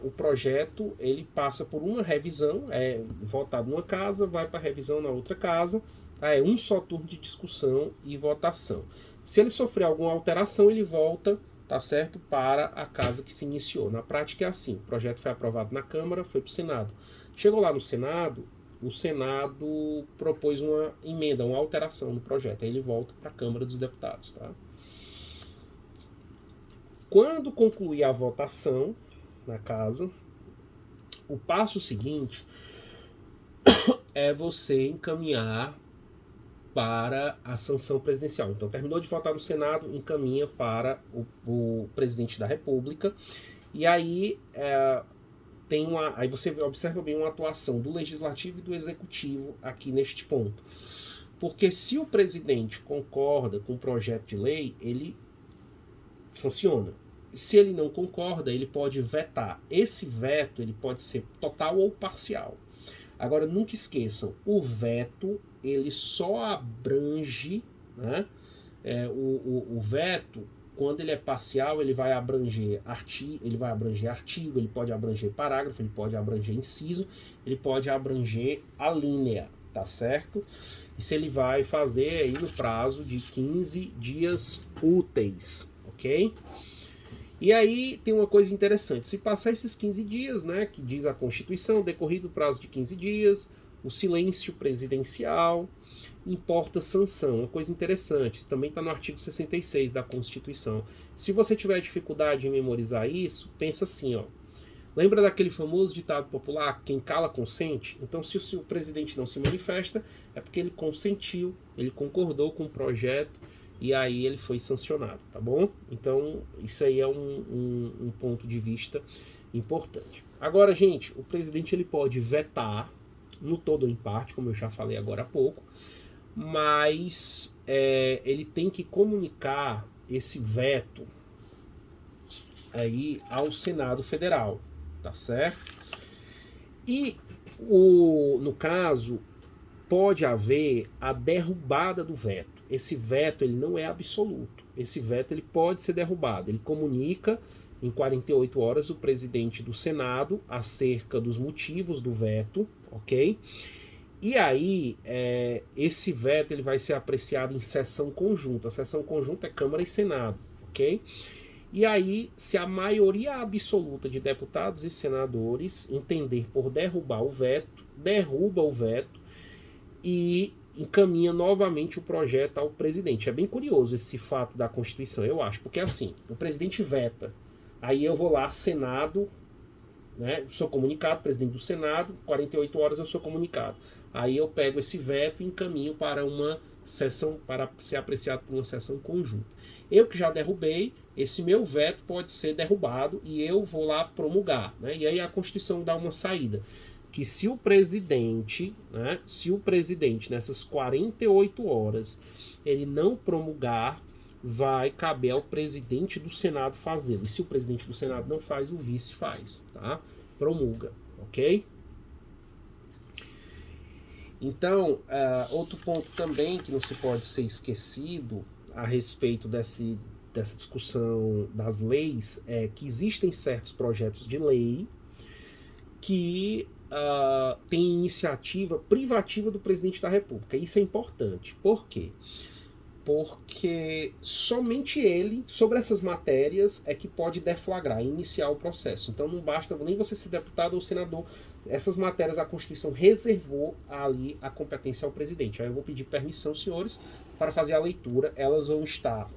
o projeto ele passa por uma revisão, é votado numa casa, vai para revisão na outra casa, é um só turno de discussão e votação. Se ele sofrer alguma alteração, ele volta, tá certo, para a casa que se iniciou. Na prática é assim: o projeto foi aprovado na Câmara, foi para o Senado. Chegou lá no Senado, o Senado propôs uma emenda, uma alteração no projeto, aí ele volta para a Câmara dos Deputados, tá? Quando concluir a votação na casa, o passo seguinte é você encaminhar para a sanção presidencial. Então, terminou de votar no Senado, encaminha para o presidente da República, e aí aí você observa bem uma atuação do Legislativo e do Executivo aqui neste ponto. Porque se o presidente concorda com o projeto de lei, ele sanciona. Se ele não concorda, ele pode vetar. Esse veto ele pode ser total ou parcial. Agora, nunca esqueçam, o veto ele só abrange, né? O veto, quando ele é parcial, ele vai abranger artigo, ele pode abranger parágrafo, ele pode abranger inciso, ele pode abranger a linha, tá certo? Isso ele vai fazer aí no prazo de 15 dias úteis, ok? E aí tem uma coisa interessante, se passar esses 15 dias, né, que diz a Constituição, decorrido o prazo de 15 dias, o silêncio presidencial, importa sanção. Uma coisa interessante, isso também está no artigo 66 da Constituição. Se você tiver dificuldade em memorizar isso, pensa assim, ó. Lembra daquele famoso ditado popular, quem cala consente? Então, se o presidente não se manifesta, é porque ele consentiu, ele concordou com o projeto, e aí ele foi sancionado, tá bom? Então, isso aí é um ponto de vista importante. Agora, gente, o presidente ele pode vetar, no todo ou em parte, como eu já falei agora há pouco, mas ele tem que comunicar esse veto aí ao Senado Federal, tá certo? E, no caso, pode haver a derrubada do veto. Esse veto ele não é absoluto. Esse veto ele pode ser derrubado. Ele comunica em 48 horas o presidente do Senado acerca dos motivos do veto, ok? E aí, esse veto ele vai ser apreciado em sessão conjunta. A sessão conjunta é Câmara e Senado, ok? E aí, se a maioria absoluta de deputados e senadores entender por derrubar o veto, derruba o veto e encaminha novamente o projeto ao presidente. É bem curioso esse fato da Constituição, eu acho, porque assim, o presidente veta, aí eu vou lá, Senado, né, sou comunicado, presidente do Senado, 48 horas eu sou comunicado. Aí eu pego esse veto e encaminho para uma sessão, para ser apreciado por uma sessão conjunta. Eu que já derrubei, esse meu veto pode ser derrubado e eu vou lá promulgar, né? E aí a Constituição dá uma saída, que se o presidente nessas 48 horas ele não promulgar, vai caber ao presidente do Senado fazê-lo. E se o presidente do Senado não faz, o vice faz, tá? Promulga, ok? Então, outro ponto também que não se pode ser esquecido a respeito dessa discussão das leis é que existem certos projetos de lei que tem iniciativa privativa do presidente da República. Isso é importante. Por quê? Porque somente ele, sobre essas matérias, é que pode deflagrar, iniciar o processo. Então não basta nem você ser deputado ou senador. Essas matérias a Constituição reservou ali a competência ao presidente. Aí eu vou pedir permissão, senhores, para fazer a leitura. Elas vão estar,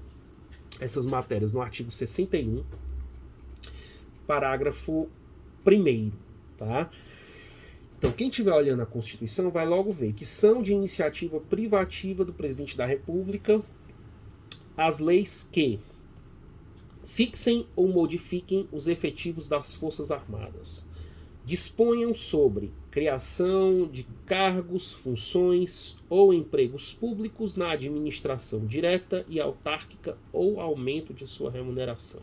essas matérias, no artigo 61, parágrafo 1º, tá? Então, quem estiver olhando a Constituição vai logo ver que são de iniciativa privativa do presidente da República as leis que fixem ou modifiquem os efetivos das Forças Armadas, disponham sobre criação de cargos, funções ou empregos públicos na administração direta e autárquica ou aumento de sua remuneração,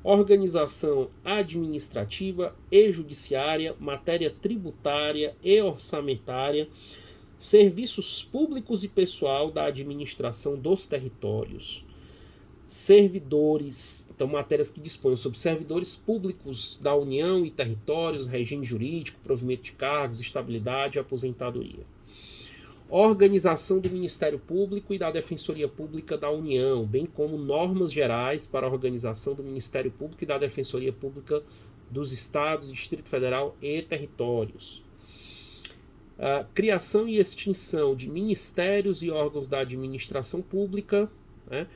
organização administrativa e judiciária, matéria tributária e orçamentária, serviços públicos e pessoal da administração dos territórios, servidores, então matérias que dispõem sobre servidores públicos da União e territórios, regime jurídico, provimento de cargos, estabilidade e aposentadoria. Organização do Ministério Público e da Defensoria Pública da União, bem como normas gerais para a organização do Ministério Público e da Defensoria Pública dos Estados, Distrito Federal e territórios. A criação e extinção de ministérios e órgãos da administração pública, né,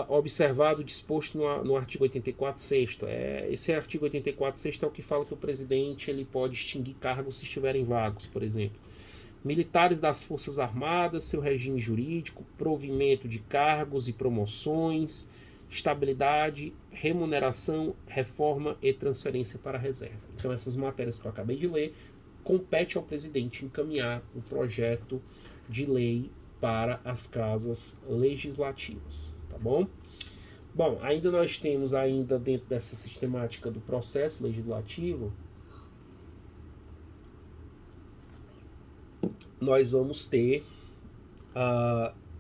observado o disposto no artigo 84º. Esse artigo 84º é o que fala que o presidente ele pode extinguir cargos se estiverem vagos, por exemplo. Militares das Forças Armadas, seu regime jurídico, provimento de cargos e promoções, estabilidade, remuneração, reforma e transferência para a reserva. Então essas matérias que eu acabei de ler compete ao presidente encaminhar o projeto de lei para as casas legislativas, tá bom? Bom, ainda nós temos ainda dentro dessa sistemática do processo legislativo, nós vamos ter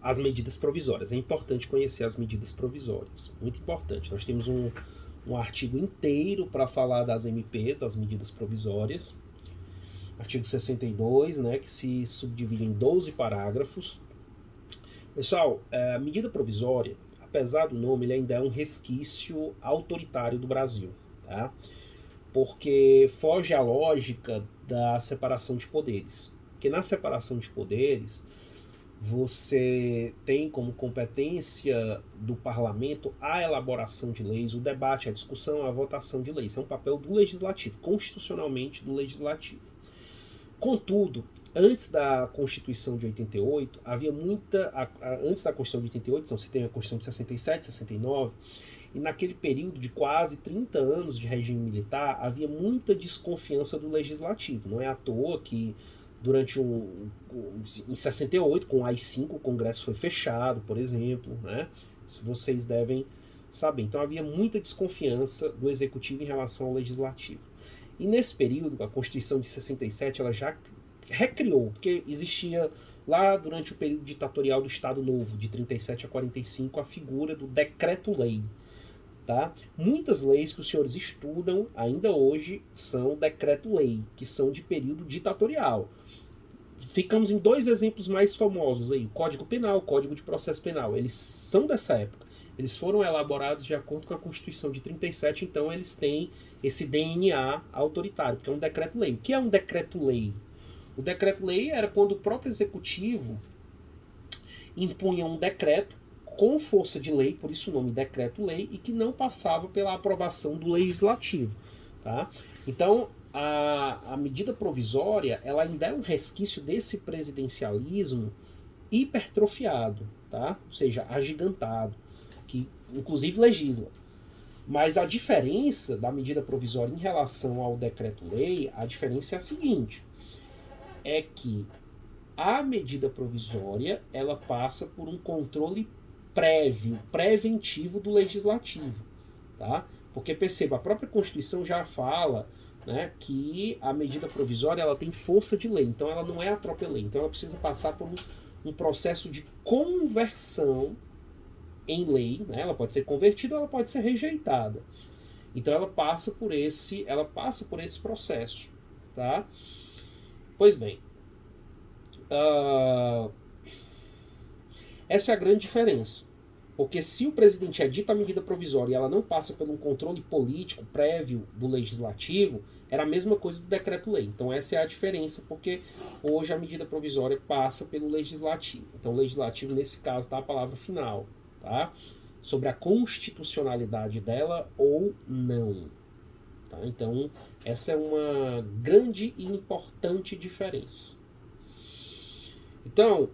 as medidas provisórias. É importante conhecer as medidas provisórias, muito importante. Nós temos um artigo inteiro para falar das MPs, das medidas provisórias. Artigo 62, né, que se subdivide em 12 parágrafos. Pessoal, a medida provisória, apesar do nome, ele ainda é um resquício autoritário do Brasil, tá? Porque foge à lógica da separação de poderes. Porque na separação de poderes, você tem como competência do parlamento a elaboração de leis, o debate, a discussão, a votação de leis. É um papel do legislativo, constitucionalmente do legislativo. Contudo, antes da Constituição de 88, havia muita... Antes da Constituição de 88, então você tem a Constituição de 67, 69, e naquele período de quase 30 anos de regime militar, havia muita desconfiança do legislativo. Não é à toa que durante em 68, com o AI-5, o Congresso foi fechado, por exemplo, né? Isso vocês devem saber. Então havia muita desconfiança do Executivo em relação ao Legislativo. E nesse período, a Constituição de 67, ela já recriou, porque existia lá durante o período ditatorial do Estado Novo, de 37 a 45, a figura do decreto-lei. Tá? Muitas leis que os senhores estudam ainda hoje são decreto-lei, que são de período ditatorial. Ficamos em dois exemplos mais famosos aí, o Código Penal, o Código de Processo Penal. Eles são dessa época. Eles foram elaborados de acordo com a Constituição de 37, então eles têm esse DNA autoritário, porque é um decreto-lei. O que é um decreto-lei? O decreto-lei era quando o próprio executivo impunha um decreto com força de lei, por isso o nome decreto-lei, e que não passava pela aprovação do legislativo. Tá? Então, a medida provisória, ela ainda é um resquício desse presidencialismo hipertrofiado, tá? Ou seja, agigantado, que inclusive legisla. Mas a diferença da medida provisória em relação ao decreto-lei, a diferença é a seguinte, é que a medida provisória, ela passa por um controle preventivo do legislativo, tá? Porque perceba, a própria Constituição já fala, né, que a medida provisória ela tem força de lei, então ela não é a própria lei, então ela precisa passar por um processo de conversão em lei, né? Ela pode ser convertida ou ela pode ser rejeitada. Então ela passa por esse processo, tá? Pois bem, essa é a grande diferença. Porque se o presidente edita a medida provisória e ela não passa por um controle político prévio do legislativo, era a mesma coisa do decreto-lei. Então essa é a diferença, porque hoje a medida provisória passa pelo legislativo. Então o legislativo, nesse caso, dá a palavra final, tá? Sobre a constitucionalidade dela ou não. Tá? Então essa é uma grande e importante diferença. Então,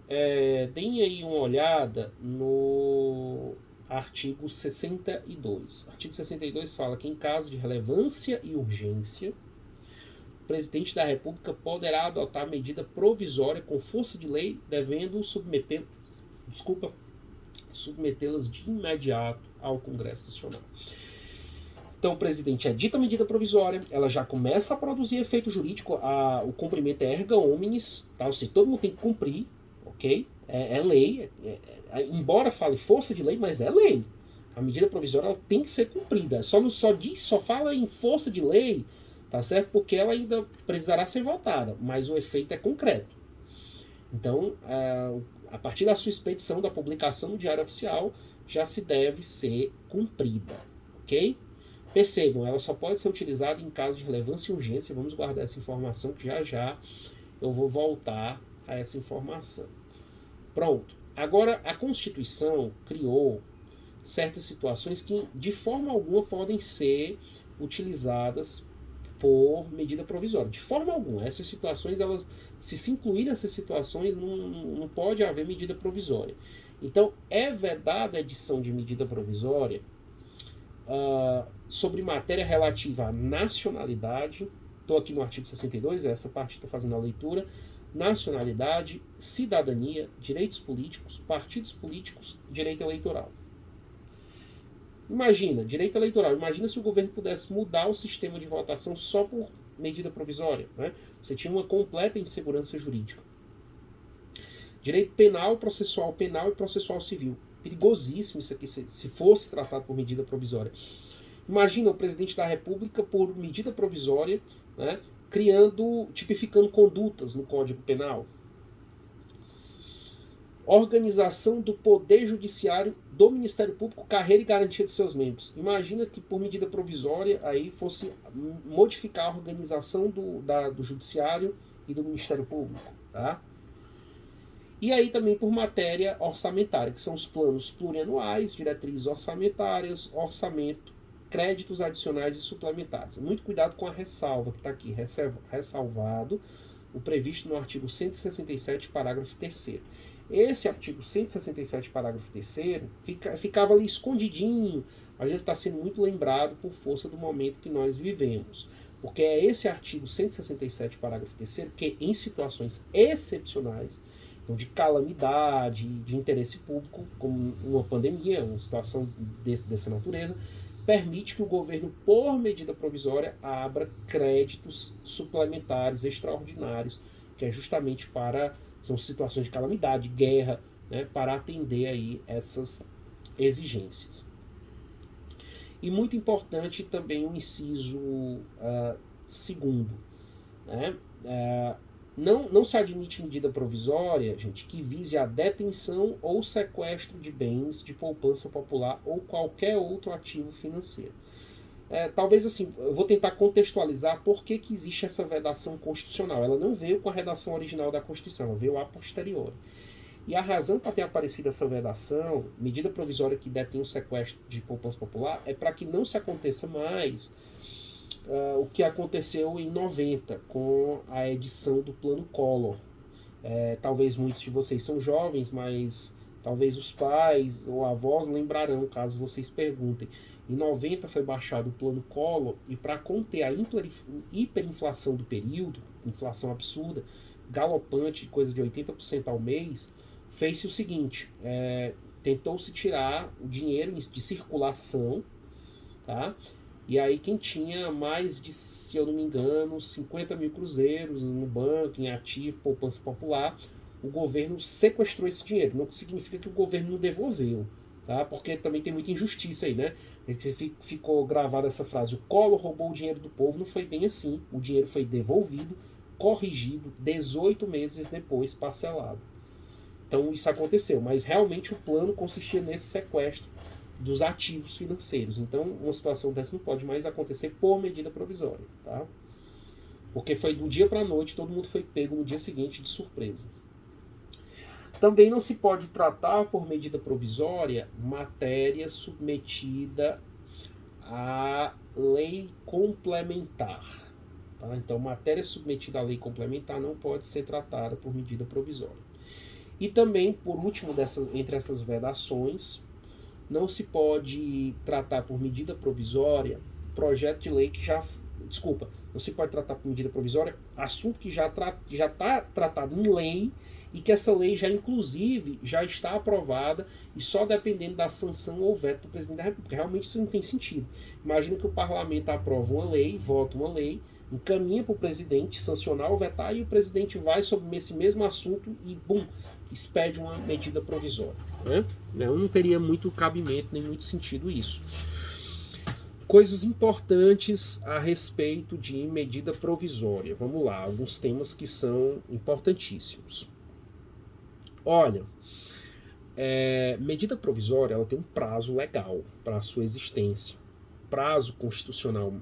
deem aí uma olhada no artigo 62. O artigo 62 fala que em caso de relevância e urgência, o presidente da República poderá adotar medida provisória com força de lei, devendo submetê-las de imediato ao Congresso Nacional. Então o presidente edita a medida provisória, ela já começa a produzir efeito jurídico, o cumprimento é erga omnes, tá? Ou seja, todo mundo tem que cumprir, ok? É lei, embora fale força de lei, mas é lei. A medida provisória ela tem que ser cumprida. Só fala em força de lei, tá certo? Porque ela ainda precisará ser votada, mas o efeito é concreto. Então, a partir da sua expedição, da publicação no Diário Oficial, já se deve ser cumprida, ok? Percebam, ela só pode ser utilizada em caso de relevância e urgência. Vamos guardar essa informação que já eu vou voltar a essa informação. Pronto. Agora, a Constituição criou certas situações que de forma alguma podem ser utilizadas por medida provisória. De forma alguma. Essas situações, se incluir nessas situações, não pode haver medida provisória. Então, é vedada a edição de medida provisória sobre matéria relativa à nacionalidade, Estou aqui no artigo 62, essa parte estou fazendo a leitura. Nacionalidade, cidadania, direitos políticos, partidos políticos, direito eleitoral. Imagina, direito eleitoral, imagina se o governo pudesse mudar o sistema de votação só por medida provisória, né? Você tinha uma completa insegurança jurídica. Direito penal, processual penal e processual civil. Perigosíssimo isso aqui se fosse tratado por medida provisória. Imagina o presidente da República, por medida provisória, né, tipificando condutas no Código Penal. Organização do Poder Judiciário do Ministério Público, carreira e garantia de seus membros. Imagina que por medida provisória aí fosse modificar a organização do Judiciário e do Ministério Público. Tá? E aí também por matéria orçamentária, que são os planos plurianuais, diretrizes orçamentárias, orçamento, créditos adicionais e suplementares. Muito cuidado com a ressalva que está aqui, ressalvado o previsto no artigo 167, parágrafo 3º. Esse artigo 167, parágrafo 3º, ficava ali escondidinho, mas ele está sendo muito lembrado por força do momento que nós vivemos. Porque é esse artigo 167, parágrafo 3º, que em situações excepcionais, então de calamidade, de interesse público, como uma pandemia, uma situação dessa natureza, permite que o governo, por medida provisória, abra créditos suplementares extraordinários, que é justamente são situações de calamidade, guerra, né, para atender aí essas exigências. E muito importante também o inciso segundo, né, não se admite medida provisória, gente, que vise a detenção ou sequestro de bens de poupança popular ou qualquer outro ativo financeiro. Talvez assim, eu vou tentar contextualizar por que existe essa vedação constitucional. Ela não veio com a redação original da Constituição, ela veio a posteriori. E a razão para ter aparecido essa vedação, medida provisória que detém o sequestro de poupança popular, é para que não se aconteça mais o que aconteceu em 90 com a edição do Plano Collor. Talvez muitos de vocês são jovens, mas talvez os pais ou avós lembrarão, caso vocês perguntem. Em 90 foi baixado o Plano Collor e para conter a hiperinflação do período, inflação absurda, galopante, coisa de 80% ao mês, fez-se o seguinte, tentou-se tirar o dinheiro de circulação, tá? E aí quem tinha mais de, se eu não me engano, 50 mil cruzeiros no banco, em ativo, poupança popular, o governo sequestrou esse dinheiro. Não significa que o governo não devolveu, tá? Porque também tem muita injustiça aí, né? Ficou gravada essa frase, o Collor roubou o dinheiro do povo, não foi bem assim. O dinheiro foi devolvido, corrigido, 18 meses depois parcelado. Então isso aconteceu, mas realmente o plano consistia nesse sequestro dos ativos financeiros. Então, uma situação dessa não pode mais acontecer por medida provisória, tá? Porque foi do dia para a noite, todo mundo foi pego no dia seguinte de surpresa. Também não se pode tratar por medida provisória matéria submetida à lei complementar. Tá? Então, matéria submetida à lei complementar não pode ser tratada por medida provisória. E também, por último, entre essas vedações, não se pode tratar por medida provisória projeto de lei que já... Desculpa, não se pode tratar por medida provisória assunto que já está tratado em lei e que essa lei já, inclusive, já está aprovada e só dependendo da sanção ou veto do presidente da República. Realmente isso não tem sentido. Imagina que o parlamento aprova uma lei, vota uma lei, encaminha para o presidente sancionar ou vetar e o presidente vai sobre esse mesmo assunto e, bum, expede uma medida provisória. Né? Não teria muito cabimento, nem muito sentido isso. Coisas importantes a respeito de medida provisória. Vamos lá, alguns temas que são importantíssimos. Olha, medida provisória ela tem um prazo legal para a sua existência. Prazo constitucional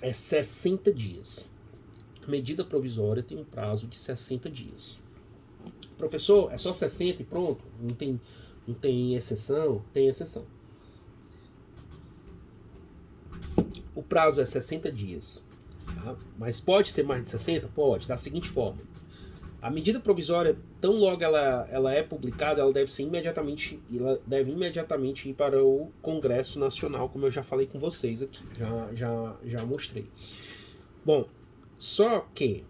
é 60 dias. Medida provisória tem um prazo de 60 dias. Professor, é só 60 e pronto? Não tem exceção? Tem exceção. O prazo é 60 dias. Tá? Mas pode ser mais de 60? Pode, da seguinte forma. A medida provisória, tão logo ela é publicada, ela deve imediatamente ir para o Congresso Nacional, como eu já falei com vocês aqui, já mostrei. Bom, só que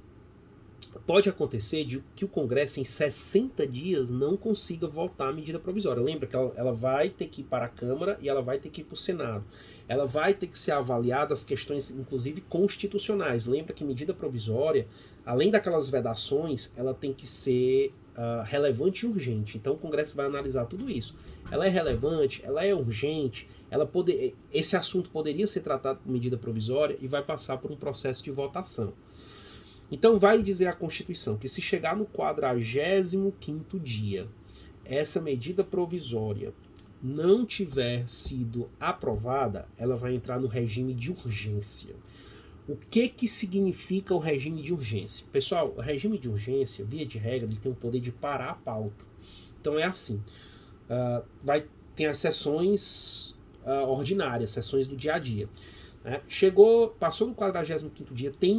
pode acontecer de que o Congresso em 60 dias não consiga votar a medida provisória. Lembra que ela vai ter que ir para a Câmara e ela vai ter que ir para o Senado. Ela vai ter que ser avaliada as questões, inclusive, constitucionais. Lembra que medida provisória, além daquelas vedações, ela tem que ser relevante e urgente. Então o Congresso vai analisar tudo isso. Ela é relevante, ela é urgente, esse assunto poderia ser tratado por medida provisória e vai passar por um processo de votação. Então vai dizer a Constituição que se chegar no 45º dia, essa medida provisória não tiver sido aprovada, ela vai entrar no regime de urgência. O que significa o regime de urgência? Pessoal, o regime de urgência, via de regra, ele tem o poder de parar a pauta. Então é assim, tem as sessões ordinárias, sessões do dia a dia. Passou no 45º dia, tem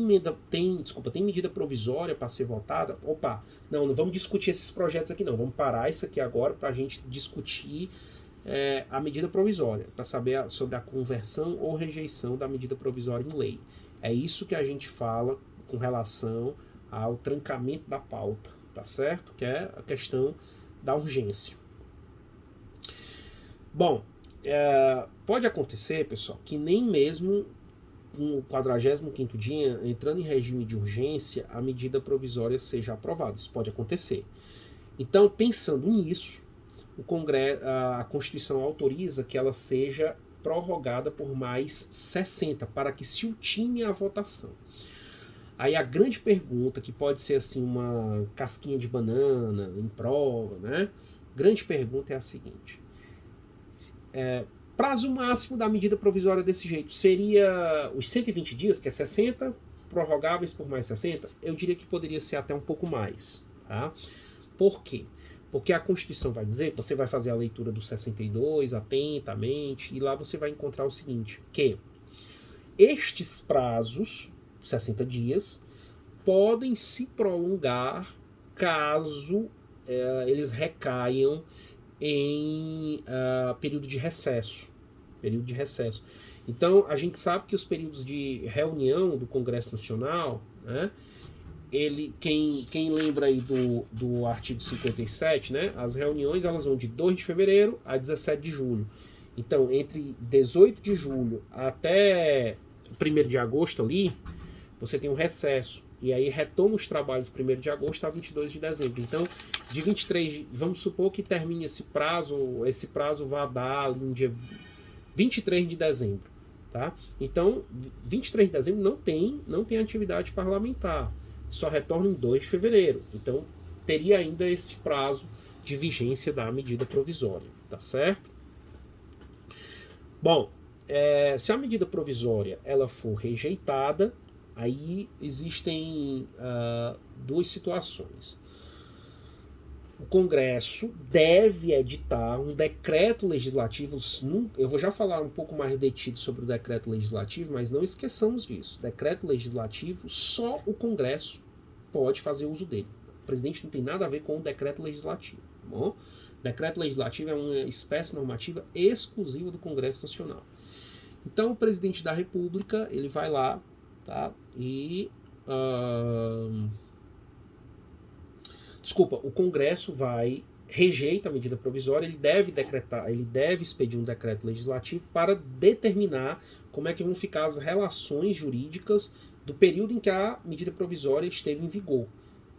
medida provisória para ser votada. Opa, não vamos discutir esses projetos aqui não, vamos parar isso aqui agora para a gente discutir a medida provisória, para saber sobre a conversão ou rejeição da medida provisória em lei. É isso que a gente fala com relação ao trancamento da pauta, tá certo? Que é a questão da urgência. Bom, pode acontecer, pessoal, que nem mesmo no 45º dia, entrando em regime de urgência, a medida provisória seja aprovada. Isso pode acontecer. Então, pensando nisso, a Constituição autoriza que ela seja prorrogada por mais 60, para que se ultime a votação. Aí a grande pergunta, que pode ser assim uma casquinha de banana em prova, né? Grande pergunta é a seguinte: prazo máximo da medida provisória desse jeito seria os 120 dias, que é 60, prorrogáveis por mais 60? Eu diria que poderia ser até um pouco mais. Tá? Por quê? Porque a Constituição vai dizer, você vai fazer a leitura do 62 atentamente, e lá você vai encontrar o seguinte, que estes prazos, 60 dias, podem se prolongar caso eles recaiam em período de recesso. Então, a gente sabe que os períodos de reunião do Congresso Nacional, né, quem lembra aí do artigo 57, né, as reuniões elas vão de 2 de fevereiro a 17 de julho. Então, entre 18 de julho até 1º de agosto ali, você tem um recesso. E aí retoma os trabalhos 1º de agosto a 22 de dezembro. Então, de 23, vamos supor que termine esse prazo vai dar ali no dia 23 de dezembro. Tá? Então, 23 de dezembro não tem atividade parlamentar. Só retorna em 2 de fevereiro. Então, teria ainda esse prazo de vigência da medida provisória. Tá certo? Bom, se a medida provisória ela for rejeitada, aí existem 2 situações. O Congresso deve editar um decreto legislativo. Eu vou já falar um pouco mais detido sobre o decreto legislativo, mas não esqueçamos disso. Decreto legislativo, só o Congresso pode fazer uso dele. O presidente não tem nada a ver com o decreto legislativo. Tá bom? Decreto legislativo é uma espécie normativa exclusiva do Congresso Nacional. Então, o presidente da República, ele vai lá, tá? E o Congresso rejeita a medida provisória, ele deve expedir um decreto legislativo para determinar como é que vão ficar as relações jurídicas do período em que a medida provisória esteve em vigor.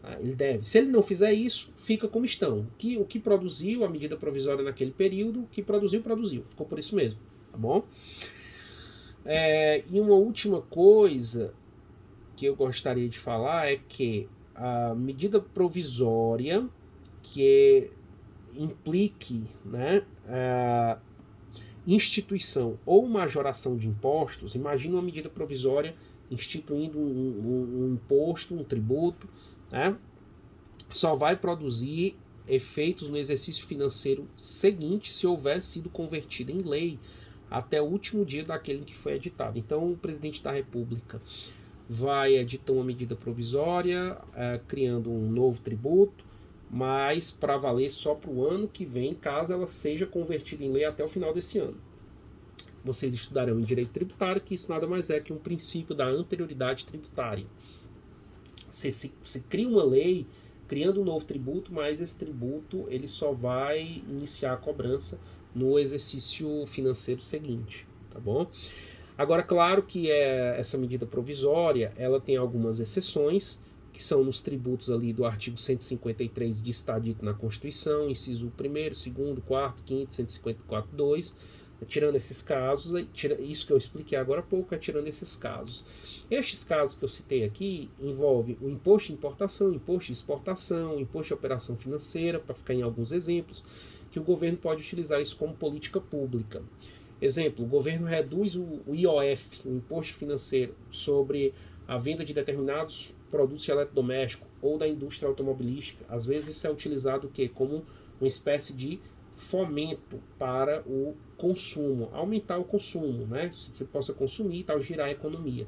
Tá? Ele deve. Se ele não fizer isso, fica como estão. O que produziu a medida provisória naquele período, o que produziu. Ficou por isso mesmo. Tá bom? E uma última coisa que eu gostaria de falar é que a medida provisória que implique, né, a instituição ou majoração de impostos, imagina uma medida provisória instituindo um imposto, um tributo, né, só vai produzir efeitos no exercício financeiro seguinte se houver sido convertida em lei até o último dia daquele em que foi editado. Então, o presidente da República vai editar uma medida provisória, criando um novo tributo, mas para valer só para o ano que vem, caso ela seja convertida em lei até o final desse ano. Vocês estudarão em direito tributário, que isso nada mais é que um princípio da anterioridade tributária. Você cria uma lei criando um novo tributo, mas esse tributo ele só vai iniciar a cobrança no exercício financeiro seguinte, tá bom? Agora, claro que essa medida provisória, ela tem algumas exceções, que são nos tributos ali do artigo 153 de está dito na Constituição, inciso 1º, 2º, 4º, 5º, 154, 2, tirando esses casos, isso que eu expliquei agora há pouco, tirando esses casos. Estes casos que eu citei aqui envolvem o imposto de importação, imposto de exportação, imposto de operação financeira, para ficar em alguns exemplos, que o governo pode utilizar isso como política pública. Exemplo, o governo reduz o IOF, o imposto financeiro, sobre a venda de determinados produtos eletrodomésticos ou da indústria automobilística. Às vezes isso é utilizado como uma espécie de fomento para o consumo, aumentar o consumo, né? Se você possa consumir e tal, girar a economia.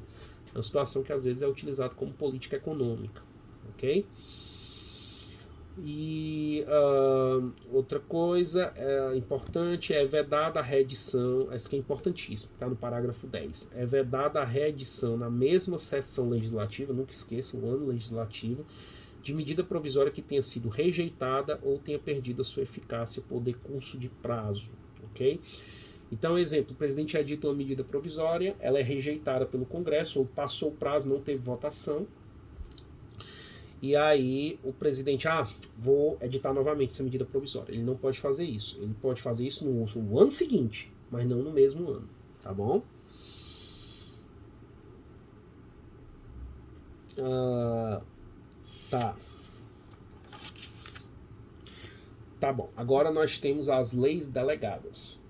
É uma situação que às vezes é utilizada como política econômica, ok? E outra coisa importante é vedada a reedição, essa que é importantíssimo, está no parágrafo 10. É vedada a reedição na mesma sessão legislativa, nunca esqueça, o ano legislativo, de medida provisória que tenha sido rejeitada ou tenha perdido a sua eficácia por decurso de prazo, ok? Então, exemplo, o presidente edita uma medida provisória, ela é rejeitada pelo Congresso, ou passou o prazo, não teve votação, e aí o presidente, vou editar novamente essa medida provisória. Ele não pode fazer isso. Ele pode fazer isso no ano seguinte, mas não no mesmo ano, tá bom? Tá. Tá bom. Agora nós temos as leis delegadas.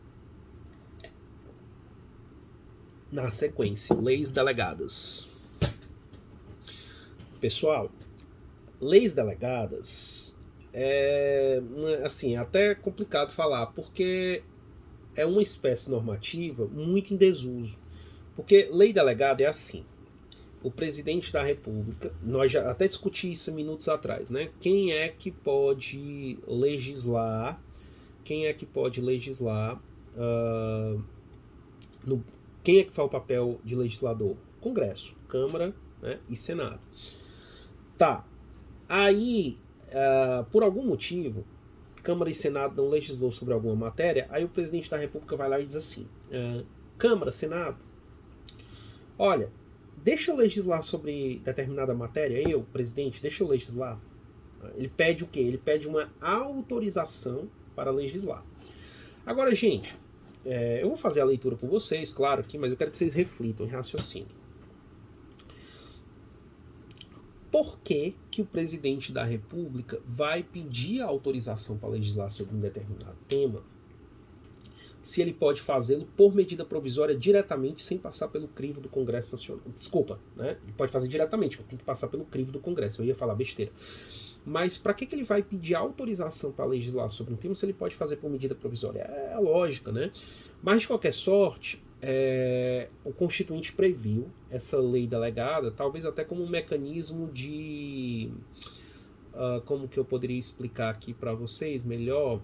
Na sequência, leis delegadas. Pessoal, leis delegadas é assim, até complicado falar, porque é uma espécie normativa muito em desuso. Porque lei delegada é assim: o presidente da República, nós já até discuti isso minutos atrás, né? Quem é que pode legislar? Quem é que pode legislar? Quem é que faz o papel de legislador? Congresso, Câmara, né, e Senado. Tá. Aí, por algum motivo, Câmara e Senado não legislou sobre alguma matéria, aí o presidente da República vai lá e diz assim: Câmara, Senado, olha, deixa eu legislar sobre determinada matéria, presidente, deixa eu legislar. Ele pede o quê? Ele pede uma autorização para legislar. Agora, gente, eu vou fazer a leitura com vocês, claro, aqui, mas eu quero que vocês reflitam em raciocínio. Por que que o presidente da República vai pedir a autorização para legislar sobre um determinado tema, se ele pode fazê-lo por medida provisória diretamente, sem passar pelo crivo do Congresso Nacional? Desculpa, né? Ele pode fazer diretamente, mas tem que passar pelo crivo do Congresso. Eu ia falar besteira. Mas para que ele vai pedir autorização para legislar sobre um tema se ele pode fazer por medida provisória? É lógica, né? Mas, de qualquer sorte, o Constituinte previu essa lei delegada, talvez até como um mecanismo de... como que eu poderia explicar aqui para vocês melhor?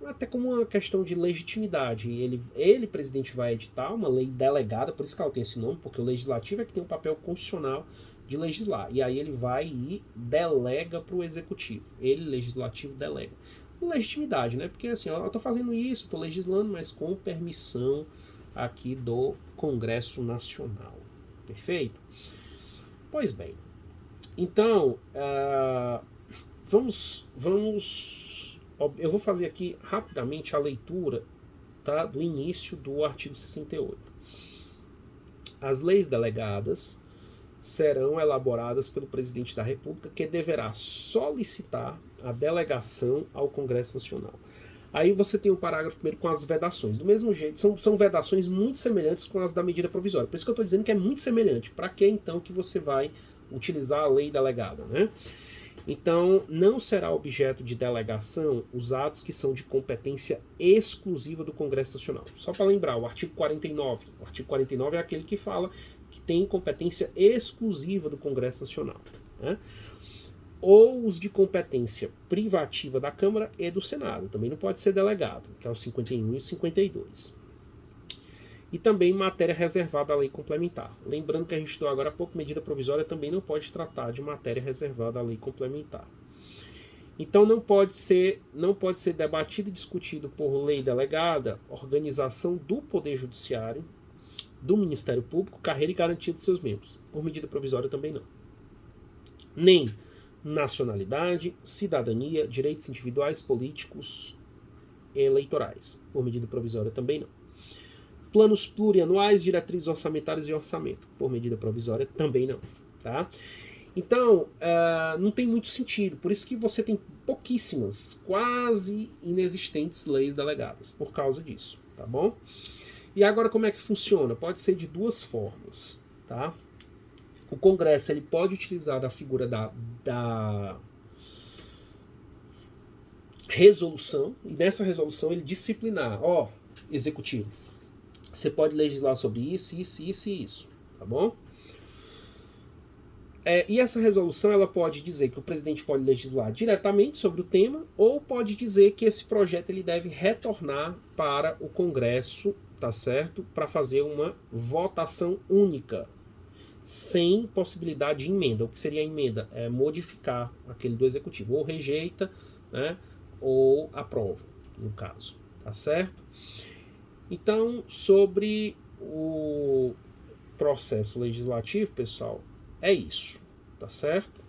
Até como uma questão de legitimidade. Ele, presidente, vai editar uma lei delegada, por isso que ela tem esse nome, porque o legislativo é que tem um papel constitucional de legislar. E aí ele vai e delega para o executivo. Ele, legislativo, delega. Legitimidade, né? Porque assim, eu estou fazendo isso, estou legislando, mas com permissão aqui do Congresso Nacional. Perfeito? Pois bem. Então, eu vou fazer aqui rapidamente a leitura, tá, do início do artigo 68. As leis delegadas serão elaboradas pelo presidente da República, que deverá solicitar a delegação ao Congresso Nacional. Aí você tem o parágrafo primeiro com as vedações. Do mesmo jeito, são vedações muito semelhantes com as da medida provisória. Por isso que eu estou dizendo que é muito semelhante. Para que então que você vai utilizar a lei delegada, né? Então, não será objeto de delegação os atos que são de competência exclusiva do Congresso Nacional. Só para lembrar, o artigo 49. O artigo 49 é aquele que fala que têm competência exclusiva do Congresso Nacional, né? Ou os de competência privativa da Câmara e do Senado. Também não pode ser delegado, que é o 51 e o 52. E também matéria reservada à lei complementar. Lembrando que a gente estudou agora há pouco, medida provisória também não pode tratar de matéria reservada à lei complementar. Então não pode ser debatido e discutido por lei delegada, organização do Poder Judiciário, do Ministério Público, carreira e garantia de seus membros. Por medida provisória também não. Nem nacionalidade, cidadania, direitos individuais, políticos, eleitorais. Por medida provisória também não. Planos plurianuais, diretrizes orçamentárias e orçamento. Por medida provisória também não. Tá? Então, não tem muito sentido. Por isso que você tem pouquíssimas, quase inexistentes leis delegadas, por causa disso. Tá bom? E agora como é que funciona? Pode ser de duas formas. Tá? O Congresso ele pode utilizar da figura da resolução, e nessa resolução ele disciplinar, executivo, você pode legislar sobre isso, isso, isso e isso, tá bom? E essa resolução ela pode dizer que o presidente pode legislar diretamente sobre o tema, ou pode dizer que esse projeto ele deve retornar para o Congresso, tá certo? Para fazer uma votação única, sem possibilidade de emenda. O que seria a emenda? É modificar aquele do executivo, ou rejeita, né, ou aprova, no caso, tá certo? Então, sobre o processo legislativo, pessoal, é isso, tá certo?